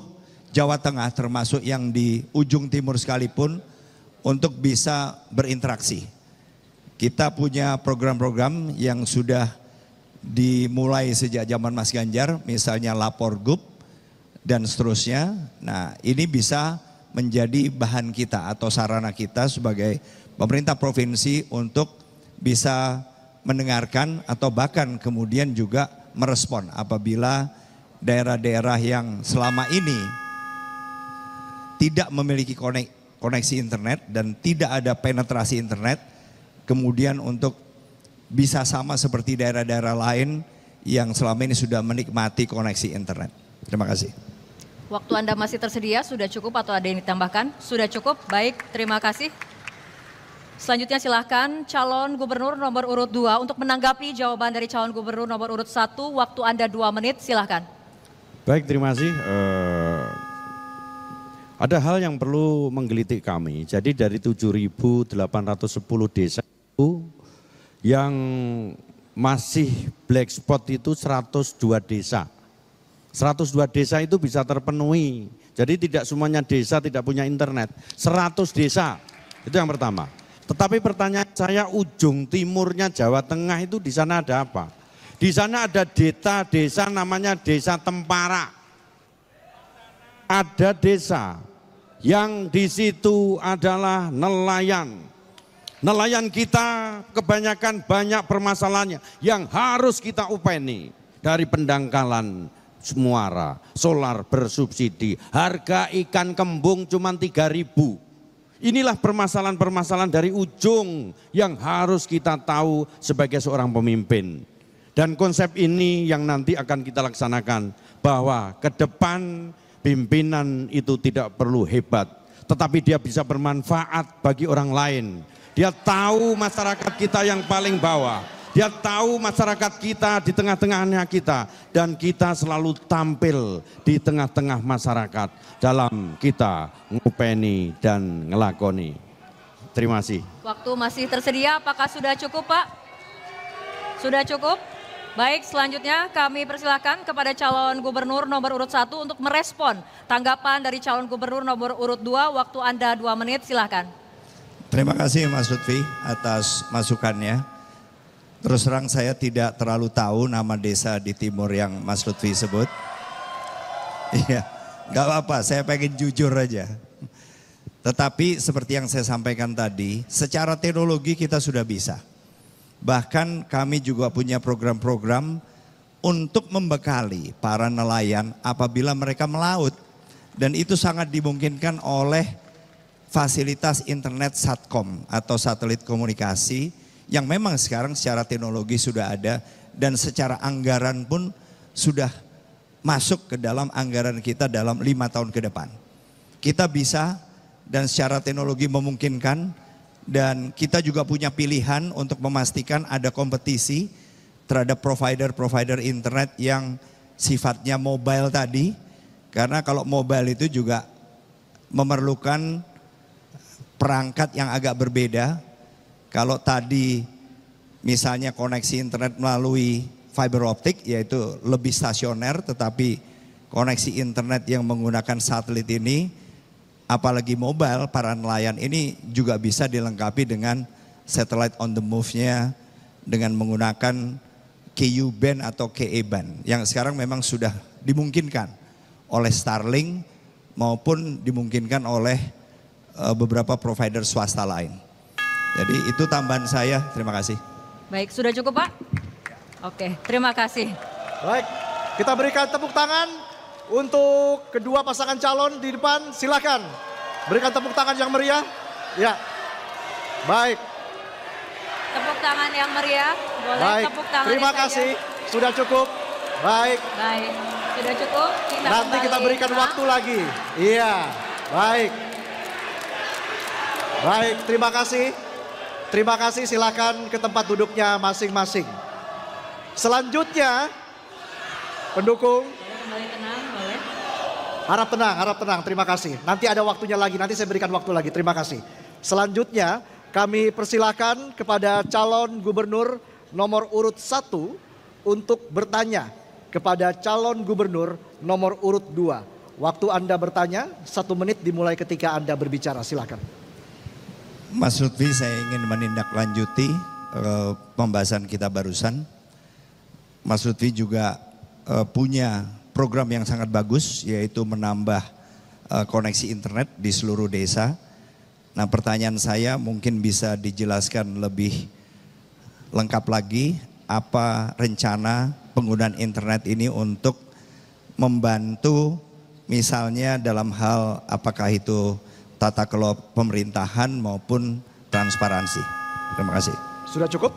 Jawa Tengah termasuk yang di ujung timur sekalipun untuk bisa berinteraksi. Kita punya program-program yang sudah dimulai sejak zaman Mas Ganjar, misalnya Lapor Gub dan seterusnya. Nah, ini bisa menjadi bahan kita atau sarana kita sebagai pemerintah provinsi untuk bisa mendengarkan atau bahkan kemudian juga merespon apabila daerah-daerah yang selama ini tidak memiliki koneksi internet dan tidak ada penetrasi internet, kemudian untuk bisa sama seperti daerah-daerah lain yang selama ini sudah menikmati koneksi internet. Terima kasih. Waktu Anda masih tersedia, sudah cukup atau ada yang ditambahkan? Sudah cukup, baik, terima kasih. Selanjutnya silahkan calon gubernur nomor urut 2 untuk menanggapi jawaban dari calon gubernur nomor urut 1. Waktu Anda 2 menit, silahkan. Baik, terima kasih. Ada hal yang perlu menggelitik kami. Jadi dari 7.810 desa itu yang masih black spot itu 102 desa. 102 desa itu bisa terpenuhi. Jadi tidak semuanya desa tidak punya internet. 100 desa, itu yang pertama. Tetapi pertanyaan saya, ujung timurnya Jawa Tengah itu di sana ada apa? Di sana ada desa namanya Desa Tempara. Ada desa yang di situ adalah nelayan. Nelayan kita kebanyakan banyak permasalahannya yang harus kita upeni. Dari pendangkalan muara, solar bersubsidi, harga ikan kembung cuma 3.000. Inilah permasalahan-permasalahan dari ujung yang harus kita tahu sebagai seorang pemimpin. Dan konsep ini yang nanti akan kita laksanakan, bahwa ke depan pimpinan itu tidak perlu hebat, tetapi dia bisa bermanfaat bagi orang lain. Dia tahu masyarakat kita yang paling bawah, dia tahu masyarakat kita di tengah-tengahnya kita, dan kita selalu tampil di tengah-tengah masyarakat dalam kita ngupeni dan ngelakoni. Terima kasih. Waktu masih tersedia, apakah sudah cukup Pak? Sudah cukup? Baik, selanjutnya kami persilakan kepada calon gubernur nomor urut 1 untuk merespon tanggapan dari calon gubernur nomor urut 2. Waktu Anda 2 menit, silakan. Terima kasih Mas Lutfi atas masukannya. Terus terang saya tidak terlalu tahu nama desa di timur yang Mas Lutfi sebut. Iya, nggak apa-apa, saya pengen jujur aja. Tetapi seperti yang saya sampaikan tadi, secara teknologi kita sudah bisa. Bahkan kami juga punya program-program untuk membekali para nelayan apabila mereka melaut. Dan itu sangat dimungkinkan oleh fasilitas internet Satcom atau satelit komunikasi yang memang sekarang secara teknologi sudah ada dan secara anggaran pun sudah masuk ke dalam anggaran kita dalam 5 tahun ke depan. Kita bisa dan secara teknologi memungkinkan. Dan kita juga punya pilihan untuk memastikan ada kompetisi terhadap provider-provider internet yang sifatnya mobile tadi. Karena kalau mobile itu juga memerlukan perangkat yang agak berbeda. Kalau tadi misalnya koneksi internet melalui fiber optik yaitu lebih stasioner, tetapi koneksi internet yang menggunakan satelit ini apalagi mobile, para nelayan ini juga bisa dilengkapi dengan satellite on the move-nya dengan menggunakan Ku band atau KE band yang sekarang memang sudah dimungkinkan oleh Starlink maupun dimungkinkan oleh beberapa provider swasta lain. Jadi itu tambahan saya, terima kasih. Baik, sudah cukup Pak? Oke, terima kasih. Baik, kita berikan tepuk tangan untuk kedua pasangan calon di depan, silakan. Berikan tepuk tangan yang meriah. Ya, baik. Tepuk tangan yang meriah, boleh Baik, tepuk tangan. terima kasih, sudah cukup. Baik. Baik, sudah cukup. Nanti kita berikan waktu lagi. Iya, baik. Baik, terima kasih. Terima kasih, silakan ke tempat duduknya masing-masing. Selanjutnya, pendukung. Kembali tenang, boleh. Harap tenang, terima kasih. Nanti ada waktunya lagi, nanti saya berikan waktu lagi, terima kasih. Selanjutnya kami persilakan kepada calon gubernur nomor urut 1 untuk bertanya kepada calon gubernur nomor urut 2. Waktu Anda bertanya 1 menit dimulai ketika Anda berbicara, silakan. Mas Lutfi, saya ingin menindaklanjuti pembahasan kita barusan. Mas Lutfi juga punya program yang sangat bagus, yaitu menambah koneksi internet di seluruh desa. Nah, pertanyaan saya mungkin bisa dijelaskan lebih lengkap lagi apa rencana penggunaan internet ini untuk membantu misalnya dalam hal apakah itu tata kelola pemerintahan maupun transparansi. Terima kasih. Sudah cukup?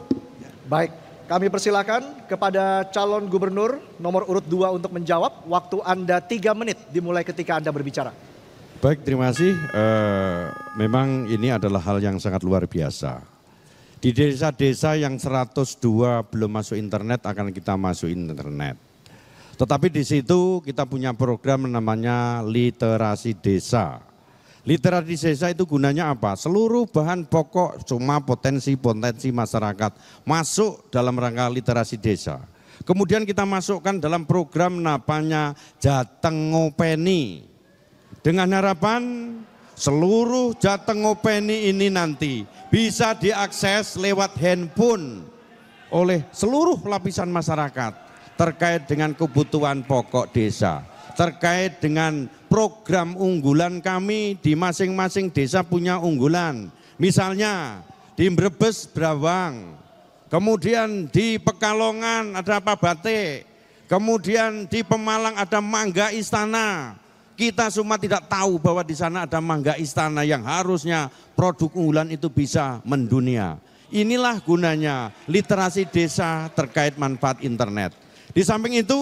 Baik, kami persilakan kepada calon gubernur nomor urut 2 untuk menjawab. Waktu Anda 3 menit dimulai ketika Anda berbicara. Baik, terima kasih. Memang ini adalah hal yang sangat luar biasa. Di desa-desa yang 102 belum masuk internet akan kita masuk internet. Tetapi di situ kita punya program namanya literasi desa. Literasi desa itu gunanya apa? Seluruh bahan pokok cuma potensi-potensi masyarakat masuk dalam rangka literasi desa. Kemudian kita masukkan dalam program namanya Jateng Ngopeni. Dengan harapan seluruh Jateng Ngopeni ini nanti bisa diakses lewat handphone oleh seluruh lapisan masyarakat terkait dengan kebutuhan pokok desa, terkait dengan program unggulan kami di masing-masing desa punya unggulan. Misalnya di Brebes Brawang, kemudian di Pekalongan ada apa batik, kemudian di Pemalang ada Mangga Istana. Kita semua tidak tahu bahwa di sana ada Mangga Istana yang harusnya produk unggulan itu bisa mendunia. Inilah gunanya literasi desa terkait manfaat internet. Di samping itu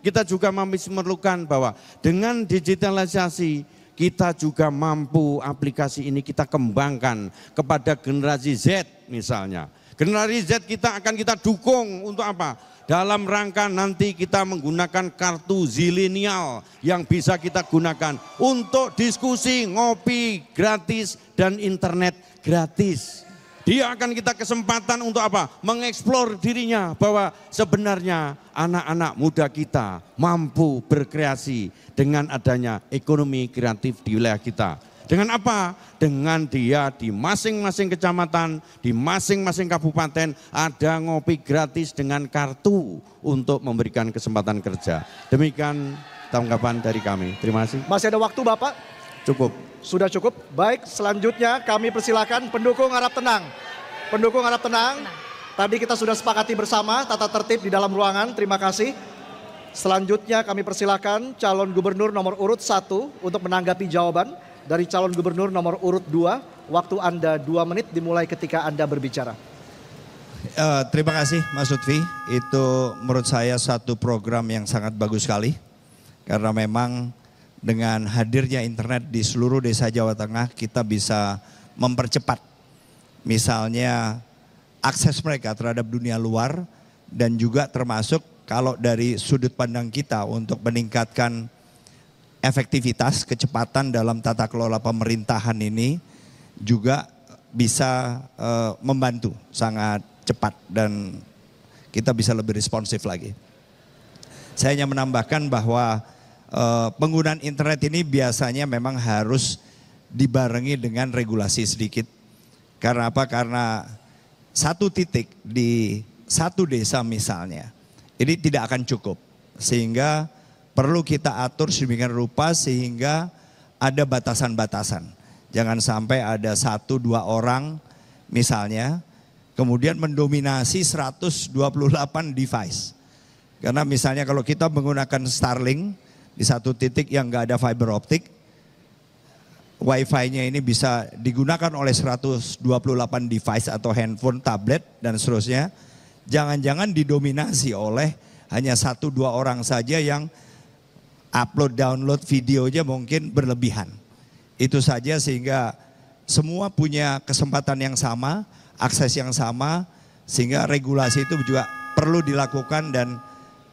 kita juga memerlukan bahwa dengan digitalisasi kita juga mampu aplikasi ini kita kembangkan kepada generasi Z misalnya. Generasi Z kita akan kita dukung untuk apa? Dalam rangka nanti kita menggunakan kartu zilenial yang bisa kita gunakan untuk diskusi, ngopi gratis dan internet gratis. Dia akan kita kesempatan untuk apa? Mengeksplor dirinya bahwa sebenarnya anak-anak muda kita mampu berkreasi dengan adanya ekonomi kreatif di wilayah kita. Dengan apa? Dengan dia di masing-masing kecamatan, di masing-masing kabupaten ada ngopi gratis dengan kartu untuk memberikan kesempatan kerja. Demikian tanggapan dari kami. Terima kasih. Masih ada waktu Bapak? Cukup. Sudah cukup. Baik, selanjutnya kami persilakan pendukung harap tenang. Pendukung harap tenang. Tadi kita sudah sepakati bersama tata tertib di dalam ruangan. Terima kasih. Selanjutnya kami persilakan calon gubernur nomor urut 1 untuk menanggapi jawaban dari calon gubernur nomor urut 2. Waktu Anda 2 menit dimulai ketika Anda berbicara. Terima kasih Mas Lutfi. Itu menurut saya satu program yang sangat bagus sekali. Karena memang dengan hadirnya internet di seluruh desa Jawa Tengah kita bisa mempercepat misalnya akses mereka terhadap dunia luar dan juga termasuk kalau dari sudut pandang kita untuk meningkatkan efektivitas, kecepatan dalam tata kelola pemerintahan ini juga bisa membantu sangat cepat dan kita bisa lebih responsif lagi. Saya hanya menambahkan bahwa penggunaan internet ini biasanya memang harus dibarengi dengan regulasi sedikit. Karena apa? Karena satu titik di satu desa misalnya, ini tidak akan cukup. Sehingga perlu kita atur sedemikian rupa sehingga ada batasan-batasan. Jangan sampai ada 1-2 orang misalnya, kemudian mendominasi 128 device. Karena misalnya kalau kita menggunakan Starlink di satu titik yang nggak ada fiber optik, Wi-Fi-nya ini bisa digunakan oleh 128 device atau handphone, tablet dan seterusnya. Jangan-jangan didominasi oleh hanya 1-2 orang saja yang upload download videonya mungkin berlebihan. Itu saja sehingga semua punya kesempatan yang sama, akses yang sama, sehingga regulasi itu juga perlu dilakukan dan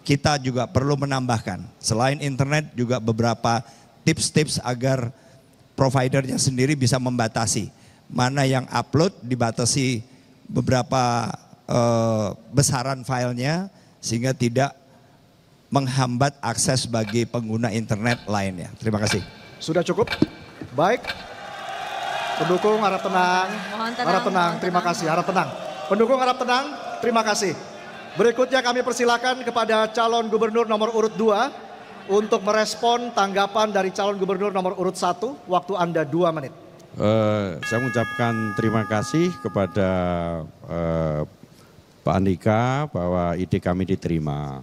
kita juga perlu menambahkan. Selain internet juga beberapa tips-tips agar providernya sendiri bisa membatasi. Mana yang upload dibatasi beberapa besaran filenya sehingga tidak menghambat akses bagi pengguna internet lainnya. Terima kasih. Sudah cukup? Baik. Pendukung harap tenang. Harap tenang, terima kasih. Harap tenang. Pendukung harap tenang, terima kasih. Berikutnya kami persilakan kepada calon gubernur nomor urut 2 untuk merespon tanggapan dari calon gubernur nomor urut 1. Waktu Anda 2 menit. Saya mengucapkan terima kasih kepada Pak Andika bahwa ide kami diterima.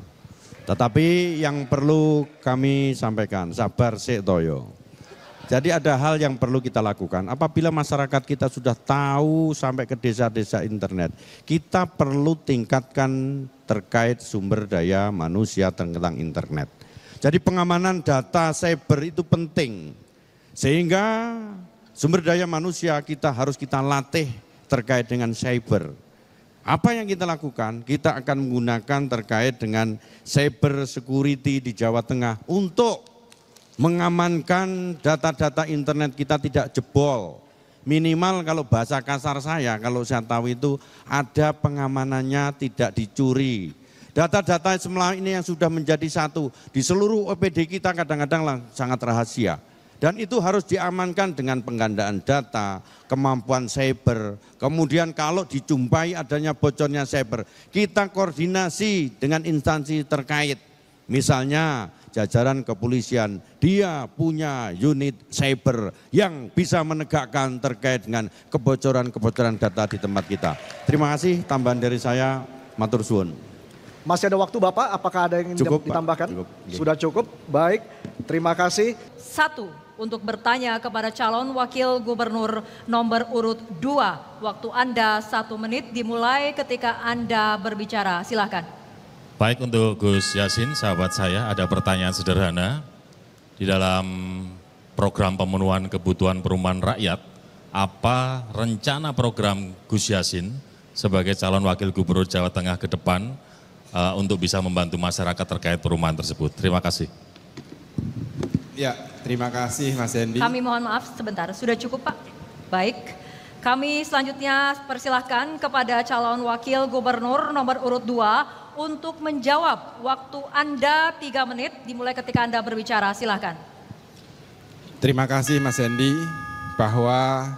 Tetapi yang perlu kami sampaikan, sabar sik toyo. Jadi ada hal yang perlu kita lakukan. Apabila masyarakat kita sudah tahu sampai ke desa-desa internet, kita perlu tingkatkan terkait sumber daya manusia tentang internet. Jadi pengamanan data cyber itu penting. Sehingga sumber daya manusia harus kita latih terkait dengan cyber. Apa yang kita lakukan? Kita akan menggunakan terkait dengan cyber security di Jawa Tengah untuk mengamankan data-data internet kita tidak jebol. Minimal kalau bahasa kasar kalau saya tahu itu ada pengamanannya tidak dicuri. Data-data semula ini yang sudah menjadi satu di seluruh OPD kita kadang-kadang sangat rahasia. Dan itu harus diamankan dengan penggandaan data, kemampuan cyber. Kemudian kalau dijumpai adanya bocornya cyber, kita koordinasi dengan instansi terkait. Misalnya jajaran kepolisian, dia punya unit cyber yang bisa menegakkan terkait dengan kebocoran-kebocoran data di tempat kita. Terima kasih, tambahan dari saya, matur suwun. Masih ada waktu Bapak, apakah ada yang ingin ditambahkan? Cukup. Sudah cukup, baik, terima kasih. 1. Untuk bertanya kepada calon wakil gubernur nomor urut 2. Waktu Anda 1 menit dimulai ketika Anda berbicara, silakan. Baik, untuk Gus Yassin, sahabat saya, ada pertanyaan sederhana. Di dalam program pemenuhan kebutuhan perumahan rakyat, apa rencana program Gus Yassin sebagai calon wakil gubernur Jawa Tengah ke depan untuk bisa membantu masyarakat terkait perumahan tersebut? Terima kasih. Ya, terima kasih Mas Hendy. Kami mohon maaf sebentar, sudah cukup Pak? Baik, kami selanjutnya persilahkan kepada calon wakil gubernur nomor urut 2 untuk menjawab. Waktu Anda 3 menit dimulai ketika Anda berbicara, silakan. Terima kasih Mas Hendy, bahwa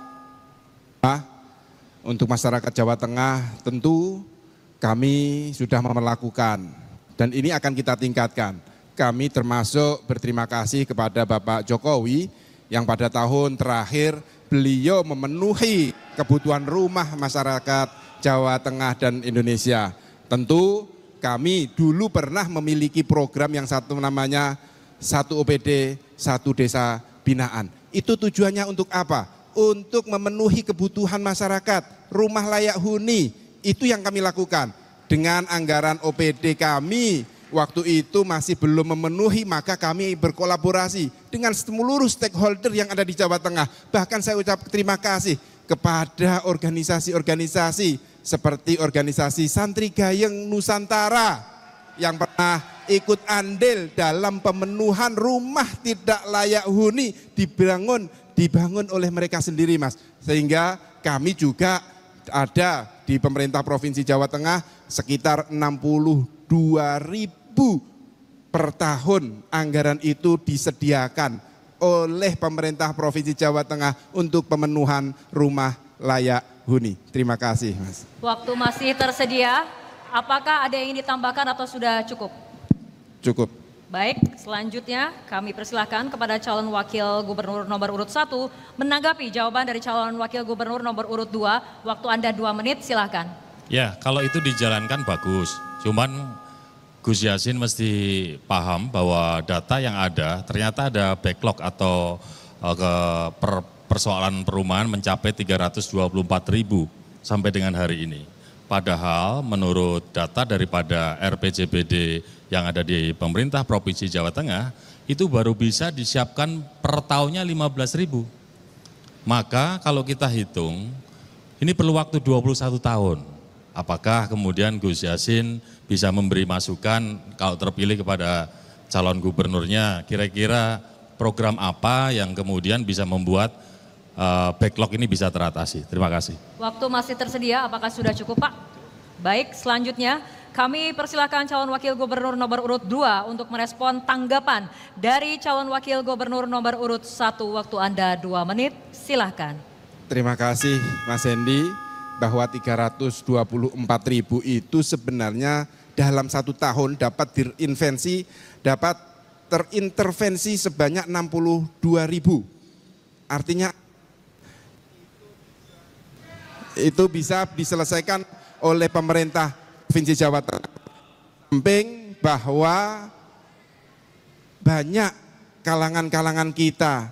untuk masyarakat Jawa Tengah tentu kami sudah melakukan dan ini akan kita tingkatkan. Kami termasuk berterima kasih kepada Bapak Jokowi yang pada tahun terakhir beliau memenuhi kebutuhan rumah masyarakat Jawa Tengah dan Indonesia. Tentu kami dulu pernah memiliki program yang satu namanya 1 OPD, 1 desa binaan. Itu tujuannya untuk apa? Untuk memenuhi kebutuhan masyarakat, rumah layak huni, itu yang kami lakukan. Dengan anggaran OPD kami, waktu itu masih belum memenuhi, maka kami berkolaborasi dengan seluruh stakeholder yang ada di Jawa Tengah. Bahkan saya ucap terima kasih kepada organisasi-organisasi seperti organisasi Santri Gayeng Nusantara yang pernah ikut andil dalam pemenuhan rumah tidak layak huni dibangun oleh mereka sendiri, Mas. Sehingga kami juga ada di pemerintah Provinsi Jawa Tengah sekitar 62.000 per tahun anggaran itu disediakan oleh pemerintah Provinsi Jawa Tengah untuk pemenuhan rumah layak huni. Terima kasih, Mas. Waktu masih tersedia, apakah ada yang ingin ditambahkan atau sudah cukup? Cukup. Baik, selanjutnya kami persilahkan kepada calon wakil gubernur nomor urut 1 menanggapi jawaban dari calon wakil gubernur nomor urut 2. Waktu Anda 2 menit, silakan. Ya, kalau itu dijalankan bagus. Cuman Gus Yassin mesti paham bahwa data yang ada ternyata ada backlog atau persoalan perumahan mencapai 324.000 sampai dengan hari ini. Padahal menurut data daripada RPJPD yang ada di pemerintah Provinsi Jawa Tengah itu baru bisa disiapkan per tahunnya 15.000. Maka kalau kita hitung ini perlu waktu 21 tahun. Apakah kemudian Gus Yassin bisa memberi masukan kalau terpilih kepada calon gubernurnya, kira-kira program apa yang kemudian bisa membuat backlog ini bisa teratasi? Terima kasih. Waktu masih tersedia, apakah sudah cukup Pak? Baik, selanjutnya kami persilakan calon wakil gubernur nomor urut 2 untuk merespon tanggapan dari calon wakil gubernur nomor urut 1. Waktu Anda 2 menit, silahkan. Terima kasih Mas Hendy, bahwa 324.000 itu sebenarnya dalam 1 tahun dapat terintervensi sebanyak 62.000. Artinya itu bisa diselesaikan oleh pemerintah Provinsi Jawa Tengah. Samping bahwa banyak kalangan-kalangan kita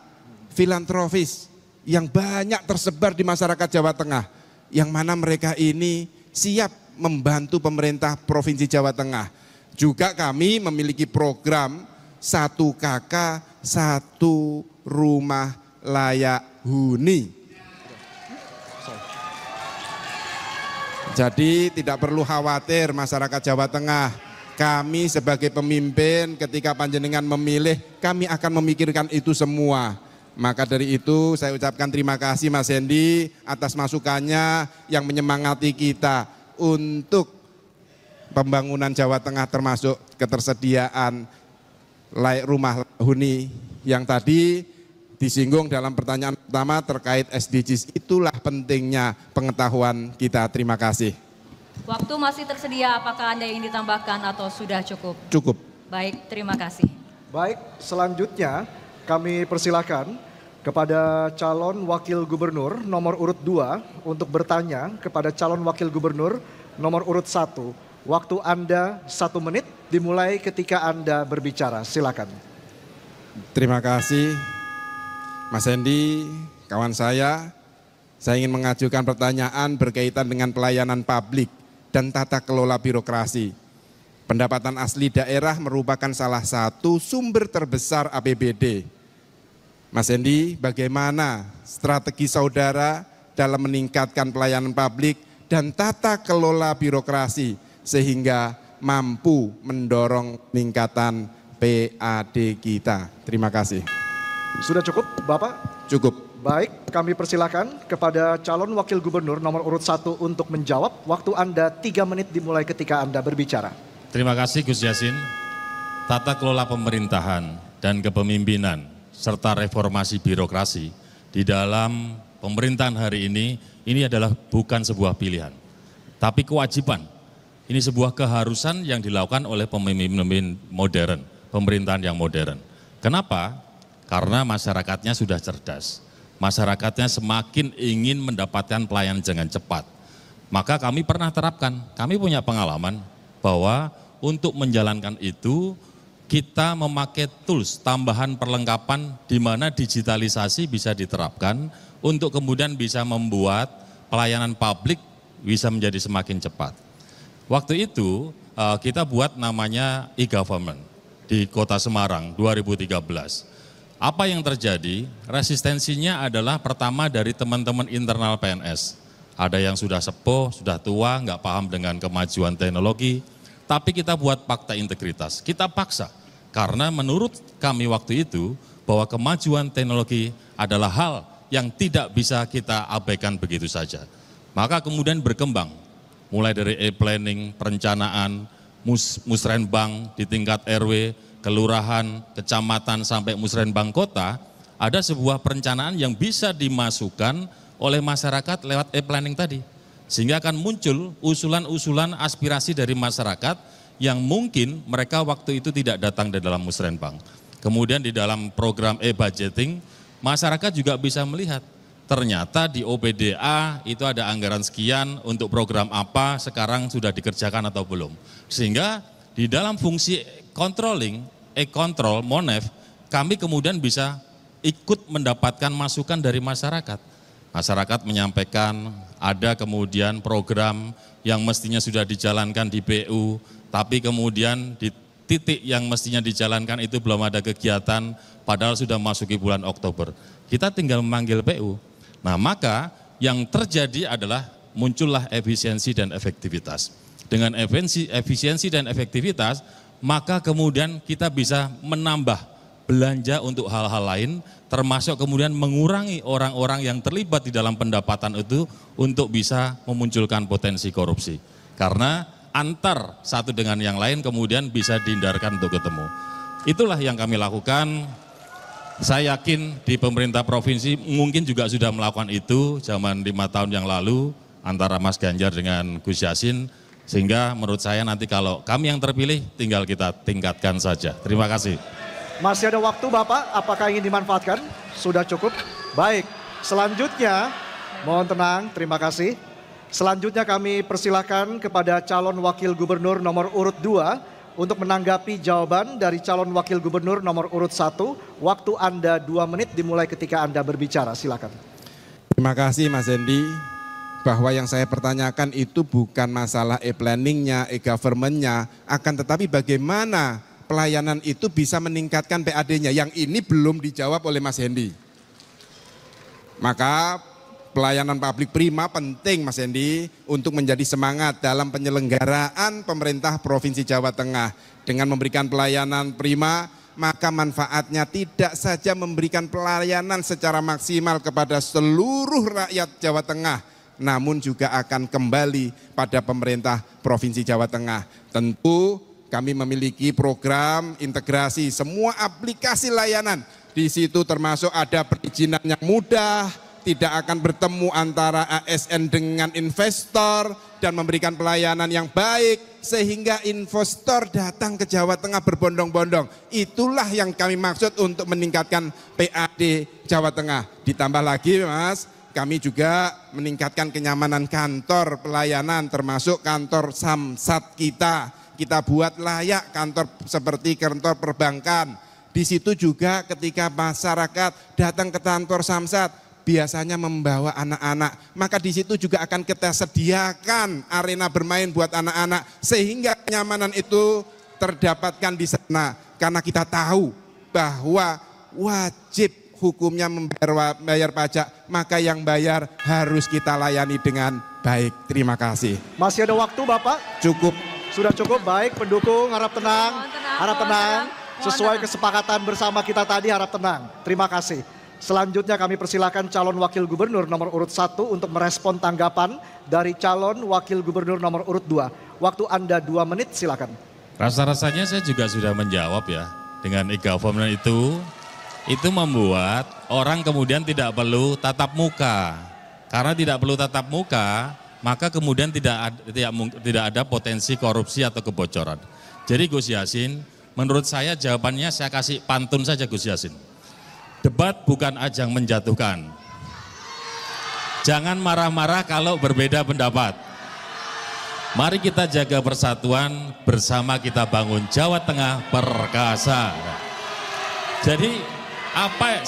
filantropis yang banyak tersebar di masyarakat Jawa Tengah, yang mana mereka ini siap membantu pemerintah Provinsi Jawa Tengah. Juga kami memiliki program 1 KK 1 rumah layak huni. Jadi tidak perlu khawatir masyarakat Jawa Tengah. Kami sebagai pemimpin ketika panjenengan memilih, kami akan memikirkan itu semua. Maka dari itu saya ucapkan terima kasih Mas Hendy atas masukannya yang menyemangati kita untuk pembangunan Jawa Tengah termasuk ketersediaan layak rumah huni yang tadi disinggung dalam pertanyaan pertama terkait SDGs. Itulah pentingnya pengetahuan kita. Terima kasih. Waktu masih tersedia, apakah Anda ingin ditambahkan atau sudah cukup? Cukup. Baik, terima kasih. Baik, selanjutnya kami persilakan kepada calon wakil gubernur nomor urut 2 untuk bertanya kepada calon wakil gubernur nomor urut 1. Waktu Anda 1 menit dimulai ketika Anda berbicara. Silakan. Terima kasih Mas Hendy, kawan saya ingin mengajukan pertanyaan berkaitan dengan pelayanan publik dan tata kelola birokrasi. Pendapatan asli daerah merupakan salah satu sumber terbesar APBD. Mas Hendy, bagaimana strategi saudara dalam meningkatkan pelayanan publik dan tata kelola birokrasi sehingga mampu mendorong peningkatan PAD kita? Terima kasih. Sudah cukup, Bapak? Cukup. Baik, kami persilakan kepada calon wakil gubernur nomor urut 1 untuk menjawab. Waktu Anda 3 menit dimulai ketika Anda berbicara. Terima kasih Gus Yassin. Tata kelola pemerintahan dan kepemimpinan serta reformasi birokrasi di dalam pemerintahan hari ini adalah bukan sebuah pilihan, tapi kewajiban. Ini sebuah keharusan yang dilakukan oleh pemimpin modern, pemerintahan yang modern. Kenapa? Karena masyarakatnya sudah cerdas. Masyarakatnya semakin ingin mendapatkan pelayanan dengan cepat. Maka kami pernah terapkan, kami punya pengalaman bahwa untuk menjalankan itu kita memakai tools tambahan perlengkapan di mana digitalisasi bisa diterapkan untuk kemudian bisa membuat pelayanan publik bisa menjadi semakin cepat. Waktu itu kita buat namanya e-government di Kota Semarang 2013. Apa yang terjadi? Resistensinya adalah pertama dari teman-teman internal PNS. Ada yang sudah sepuh, sudah tua, nggak paham dengan kemajuan teknologi. Tapi kita buat fakta integritas, kita paksa. Karena menurut kami waktu itu bahwa kemajuan teknologi adalah hal yang tidak bisa kita abaikan begitu saja. Maka kemudian berkembang, mulai dari e-planning, perencanaan, musrenbang di tingkat RW, kelurahan, kecamatan, sampai musrenbang kota, ada sebuah perencanaan yang bisa dimasukkan oleh masyarakat lewat e-planning tadi. Sehingga akan muncul usulan-usulan aspirasi dari masyarakat yang mungkin mereka waktu itu tidak datang di dalam musrenbang. Kemudian di dalam program e-budgeting, masyarakat juga bisa melihat, ternyata di OPDA itu ada anggaran sekian untuk program apa, sekarang sudah dikerjakan atau belum. Sehingga di dalam fungsi controlling, e-control, MONEF, kami kemudian bisa ikut mendapatkan masukan dari masyarakat. Masyarakat menyampaikan ada kemudian program yang mestinya sudah dijalankan di PU, tapi kemudian di titik yang mestinya dijalankan itu belum ada kegiatan, padahal sudah masuki bulan Oktober. Kita tinggal memanggil PU. Nah, maka yang terjadi adalah muncullah efisiensi dan efektivitas. Dengan efisiensi dan efektivitas, maka kemudian kita bisa menambah belanja untuk hal-hal lain, termasuk kemudian mengurangi orang-orang yang terlibat di dalam pendapatan itu untuk bisa memunculkan potensi korupsi. Karena antar satu dengan yang lain kemudian bisa dihindarkan untuk ketemu. Itulah yang kami lakukan. Saya yakin di pemerintah provinsi mungkin juga sudah melakukan itu zaman 5 tahun yang lalu antara Mas Ganjar dengan Gus Yassin. Sehingga menurut saya nanti kalau kami yang terpilih tinggal kita tingkatkan saja. Terima kasih. Masih ada waktu Bapak, apakah ingin dimanfaatkan? Sudah cukup? Baik, selanjutnya mohon tenang, terima kasih. Selanjutnya kami persilakan kepada calon wakil gubernur nomor urut 2 untuk menanggapi jawaban dari calon wakil gubernur nomor urut 1. Waktu Anda 2 menit dimulai ketika Anda berbicara, silakan. Terima kasih Mas Hendy. Bahwa yang saya pertanyakan itu bukan masalah e-planningnya, e-governmentnya, akan tetapi bagaimana pelayanan itu bisa meningkatkan PAD-nya. Yang ini belum dijawab oleh Mas Hendy. Maka pelayanan publik prima penting Mas Hendy untuk menjadi semangat dalam penyelenggaraan pemerintah Provinsi Jawa Tengah. Dengan memberikan pelayanan prima, maka manfaatnya tidak saja memberikan pelayanan secara maksimal kepada seluruh rakyat Jawa Tengah, namun juga akan kembali pada pemerintah Provinsi Jawa Tengah. Tentu kami memiliki program integrasi semua aplikasi layanan. Di situ termasuk ada perizinan yang mudah, tidak akan bertemu antara ASN dengan investor dan memberikan pelayanan yang baik sehingga investor datang ke Jawa Tengah berbondong-bondong. Itulah yang kami maksud untuk meningkatkan PAD Jawa Tengah. Ditambah lagi Mas, kami juga meningkatkan kenyamanan kantor pelayanan termasuk kantor Samsat kita. Kita buat layak kantor seperti kantor perbankan. Di situ juga ketika masyarakat datang ke kantor Samsat biasanya membawa anak-anak, maka di situ juga akan kita sediakan arena bermain buat anak-anak sehingga kenyamanan itu terdapatkan di sana. Karena kita tahu bahwa wajib hukumnya membayar pajak, maka yang bayar harus kita layani dengan baik. Terima kasih. Masih ada waktu Bapak? Cukup. Sudah cukup, baik pendukung harap tenang, harap tenang. Sesuai kesepakatan bersama kita tadi, harap tenang. Terima kasih. Selanjutnya kami persilakan calon wakil gubernur nomor urut 1 untuk merespon tanggapan dari calon wakil gubernur nomor urut 2. Waktu Anda 2 menit, silakan. Rasa-rasanya saya juga sudah menjawab ya. Dengan e-government itu membuat orang kemudian tidak perlu tatap muka. Karena tidak perlu tatap muka, maka kemudian tidak ada potensi korupsi atau kebocoran. Jadi Gus Yassin, menurut saya jawabannya saya kasih pantun saja Gus Yassin. Debat bukan ajang menjatuhkan. Jangan marah-marah kalau berbeda pendapat. Mari kita jaga persatuan, bersama kita bangun Jawa Tengah perkasa. Jadi apa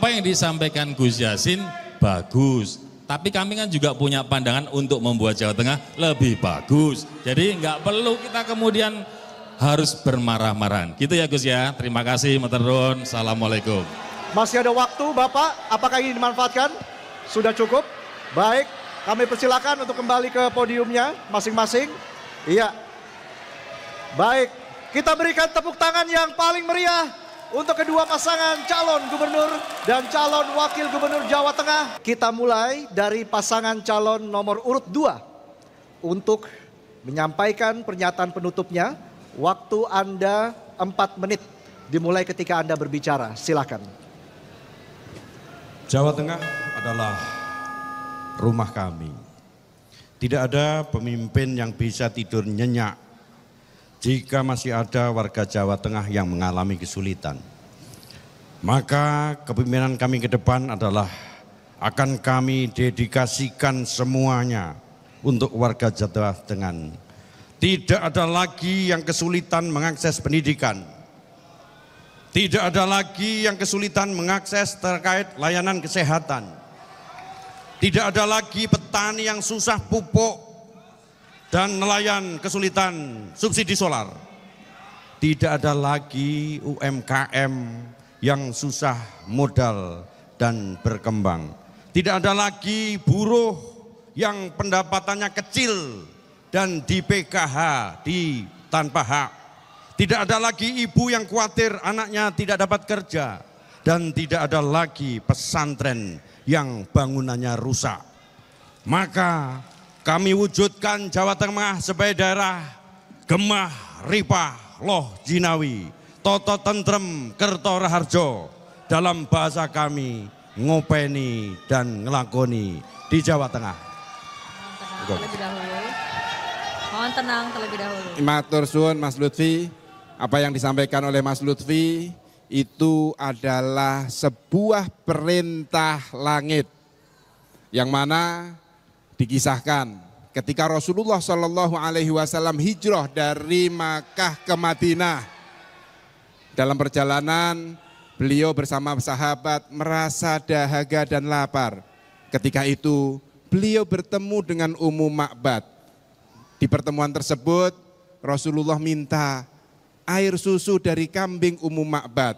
yang disampaikan Gus Yassin bagus. Tapi kami kan juga punya pandangan untuk membuat Jawa Tengah lebih bagus. Jadi nggak perlu kita kemudian harus bermarah-marahan. Gitu ya Gus ya. Terima kasih, matur nuwun. Assalamualaikum. Masih ada waktu Bapak, apakah ini dimanfaatkan? Sudah cukup? Baik, kami persilakan untuk kembali ke podiumnya masing-masing. Iya. Baik, kita berikan tepuk tangan yang paling meriah untuk kedua pasangan calon gubernur dan calon wakil gubernur Jawa Tengah. Kita mulai dari pasangan calon nomor urut 2 untuk menyampaikan pernyataan penutupnya. Waktu Anda 4 menit dimulai ketika Anda berbicara. Silakan. Jawa Tengah adalah rumah kami. Tidak ada pemimpin yang bisa tidur nyenyak jika masih ada warga Jawa Tengah yang mengalami kesulitan. Maka kepemimpinan kami ke depan adalah akan kami dedikasikan semuanya untuk warga Jawa Tengah. Tidak ada lagi yang kesulitan mengakses pendidikan. Tidak ada lagi yang kesulitan mengakses terkait layanan kesehatan. Tidak ada lagi petani yang susah pupuk dan nelayan kesulitan subsidi solar. Tidak ada lagi UMKM yang susah modal dan berkembang. Tidak ada lagi buruh yang pendapatannya kecil dan di PKH, di tanpa hak. Tidak ada lagi ibu yang khawatir anaknya tidak dapat kerja. Dan tidak ada lagi pesantren yang bangunannya rusak. Maka kami wujudkan Jawa Tengah sebagai daerah gemah, ripah, loh jinawi, toto tentrem, kerto raharjo. Dalam bahasa kami, ngopeni dan ngelakoni di Jawa Tengah. Mohon tenang terlebih dahulu. Matur suwun Mas Lutfi, apa yang disampaikan oleh Mas Lutfi itu adalah sebuah perintah langit yang mana dikisahkan ketika Rasulullah Shallallahu Alaihi Wasallam hijrah dari Makkah ke Madinah. Dalam perjalanan beliau bersama sahabat merasa dahaga dan lapar. Ketika itu beliau bertemu dengan Ummu Ma'bad. Di pertemuan tersebut Rasulullah minta air susu dari kambing Ummu Ma'bad.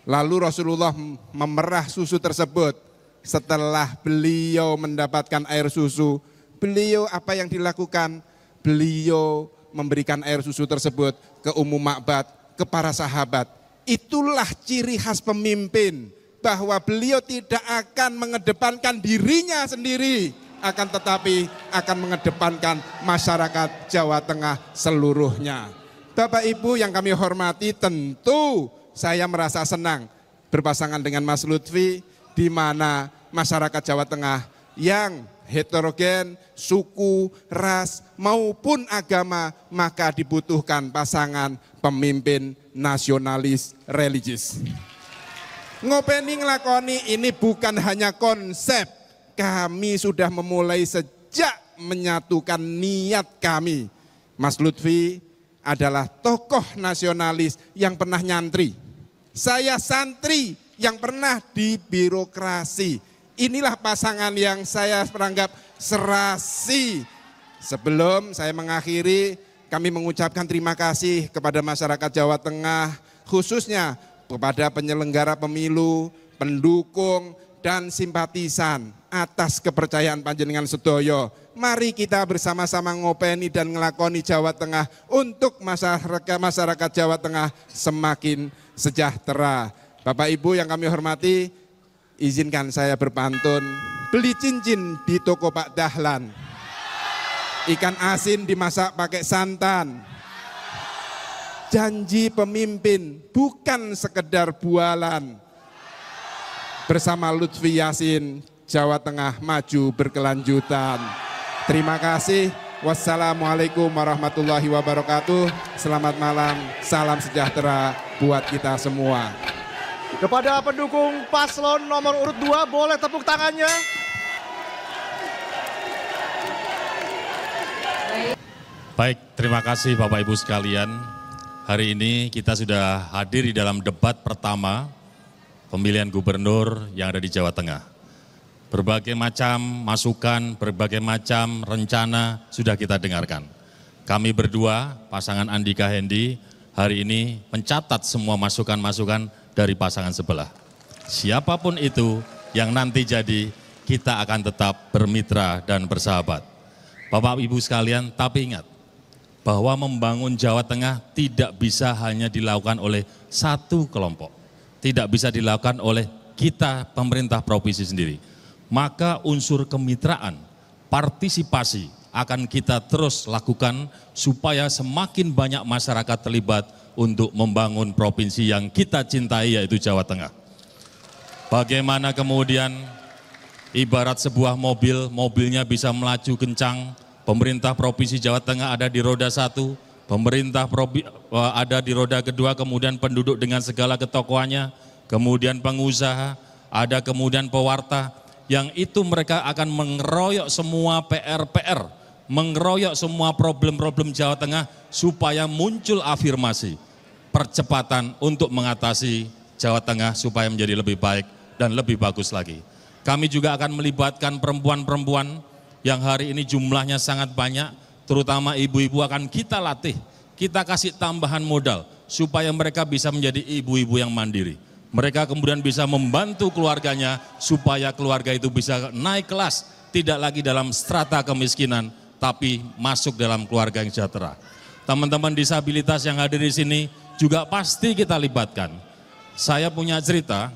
Lalu Rasulullah memerah susu tersebut. Setelah beliau mendapatkan air susu, beliau apa yang dilakukan? Beliau memberikan air susu tersebut ke Ummu Ma'bad, ke para sahabat. Itulah ciri khas pemimpin, bahwa beliau tidak akan mengedepankan dirinya sendiri, akan tetapi akan mengedepankan masyarakat Jawa Tengah seluruhnya. Bapak Ibu yang kami hormati, tentu saya merasa senang berpasangan dengan Mas Lutfi, di mana masyarakat Jawa Tengah yang heterogen, suku, ras maupun agama, maka dibutuhkan pasangan pemimpin nasionalis religius. Ngopeni ngelakoni ini bukan hanya konsep, kami sudah memulai sejak menyatukan niat kami. Mas Lutfi adalah tokoh nasionalis yang pernah nyantri. Saya santri yang pernah di birokrasi. Inilah pasangan yang saya menganggap serasi. Sebelum saya mengakhiri, kami mengucapkan terima kasih kepada masyarakat Jawa Tengah, khususnya kepada penyelenggara pemilu, pendukung, dan simpatisan atas kepercayaan panjenengan sedoyo. Mari kita bersama-sama ngopeni dan ngelakoni Jawa Tengah untuk masyarakat Jawa Tengah semakin sejahtera. Bapak Ibu yang kami hormati, izinkan saya berpantun. Beli cincin di toko Pak Dahlan, ikan asin dimasak pakai santan. Janji pemimpin bukan sekedar bualan. Bersama Lutfi Yassin, Jawa Tengah maju berkelanjutan. Terima kasih. Wassalamualaikum warahmatullahi wabarakatuh. Selamat malam, salam sejahtera buat kita semua. Kepada pendukung paslon nomor urut 2, boleh tepuk tangannya. Baik, terima kasih Bapak Ibu sekalian. Hari ini kita sudah hadir di dalam debat pertama pemilihan gubernur yang ada di Jawa Tengah. Berbagai macam masukan, berbagai macam rencana sudah kita dengarkan. Kami berdua, pasangan Andika Hendi, hari ini mencatat semua masukan-masukan dari pasangan sebelah. Siapapun itu yang nanti jadi, kita akan tetap bermitra dan bersahabat. Bapak Ibu sekalian, tapi ingat bahwa membangun Jawa Tengah tidak bisa hanya dilakukan oleh satu kelompok. Tidak bisa dilakukan oleh kita pemerintah provinsi sendiri. Maka unsur kemitraan, partisipasi akan kita terus lakukan supaya semakin banyak masyarakat terlibat untuk membangun provinsi yang kita cintai, yaitu Jawa Tengah. Bagaimana kemudian ibarat sebuah mobil, mobilnya bisa melaju kencang, pemerintah provinsi Jawa Tengah ada di roda 1, pemerintah ada di roda kedua, kemudian penduduk dengan segala ketokohannya, kemudian pengusaha, ada kemudian pewarta, yang itu mereka akan mengeroyok semua PR-PR, mengeroyok semua problem-problem Jawa Tengah supaya muncul afirmasi, percepatan untuk mengatasi Jawa Tengah supaya menjadi lebih baik dan lebih bagus lagi. Kami juga akan melibatkan perempuan-perempuan yang hari ini jumlahnya sangat banyak, terutama ibu-ibu akan kita latih, kita kasih tambahan modal supaya mereka bisa menjadi ibu-ibu yang mandiri. Mereka kemudian bisa membantu keluarganya supaya keluarga itu bisa naik kelas, tidak lagi dalam strata kemiskinan, tapi masuk dalam keluarga yang sejahtera. Teman-teman disabilitas yang hadir di sini juga pasti kita libatkan. Saya punya cerita,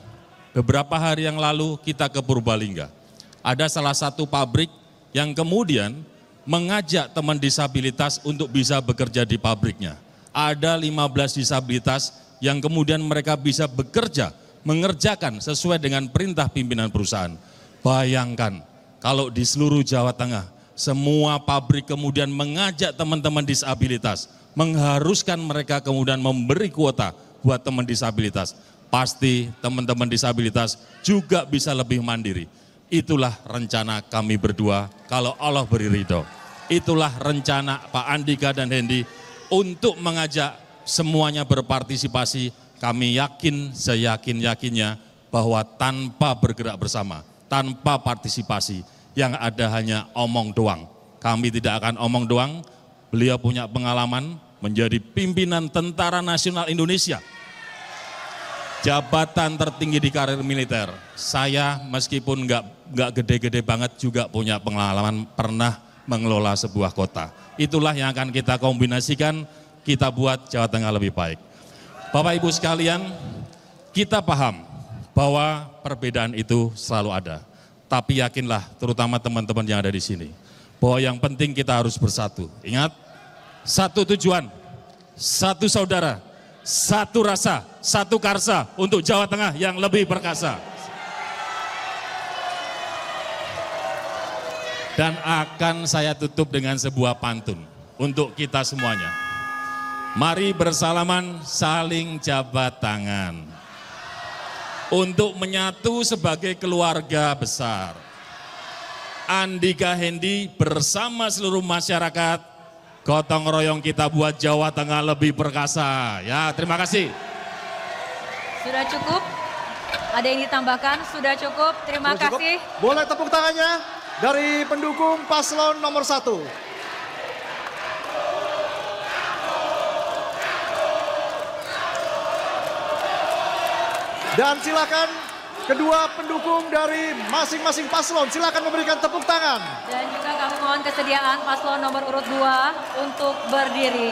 beberapa hari yang lalu kita ke Purbalingga. Ada salah satu pabrik yang kemudian mengajak teman disabilitas untuk bisa bekerja di pabriknya. Ada 15 disabilitas yang kemudian mereka bisa bekerja, mengerjakan sesuai dengan perintah pimpinan perusahaan. Bayangkan kalau di seluruh Jawa Tengah, semua pabrik kemudian mengajak teman-teman disabilitas, mengharuskan mereka kemudian memberi kuota buat teman disabilitas. Pasti teman-teman disabilitas juga bisa lebih mandiri. Itulah rencana kami berdua kalau Allah beri ridho. Itulah rencana Pak Andika dan Hendi untuk mengajak semuanya berpartisipasi. Kami yakin, seyakin-yakinnya bahwa tanpa bergerak bersama, tanpa partisipasi, yang ada hanya omong doang. Kami tidak akan omong doang. Beliau punya pengalaman menjadi pimpinan Tentara Nasional Indonesia. jabatan tertinggi di karir militer. Saya meskipun nggak gede-gede banget juga punya pengalaman pernah mengelola sebuah kota. Itulah yang akan kita kombinasikan, kita buat Jawa Tengah lebih baik. Bapak Ibu sekalian, kita paham bahwa perbedaan itu selalu ada. Tapi yakinlah, terutama teman-teman yang ada di sini, bahwa yang penting kita harus bersatu. Ingat, satu tujuan, satu saudara, satu rasa, satu karsa untuk Jawa Tengah yang lebih perkasa. Dan akan saya tutup dengan sebuah pantun untuk kita semuanya. Mari bersalaman saling jabat tangan untuk menyatu sebagai keluarga besar. Andika Hendi bersama seluruh masyarakat, gotong royong kita buat Jawa Tengah lebih perkasa. Ya, terima kasih. Sudah cukup? Ada yang ditambahkan? Sudah cukup? Terima Sudah cukup? kasih. Boleh tepuk tangannya dari pendukung paslon nomor 1. Dan silakan kedua pendukung dari masing-masing paslon, silakan memberikan tepuk tangan. Dan juga kami mohon kesediaan paslon nomor urut 2 untuk berdiri.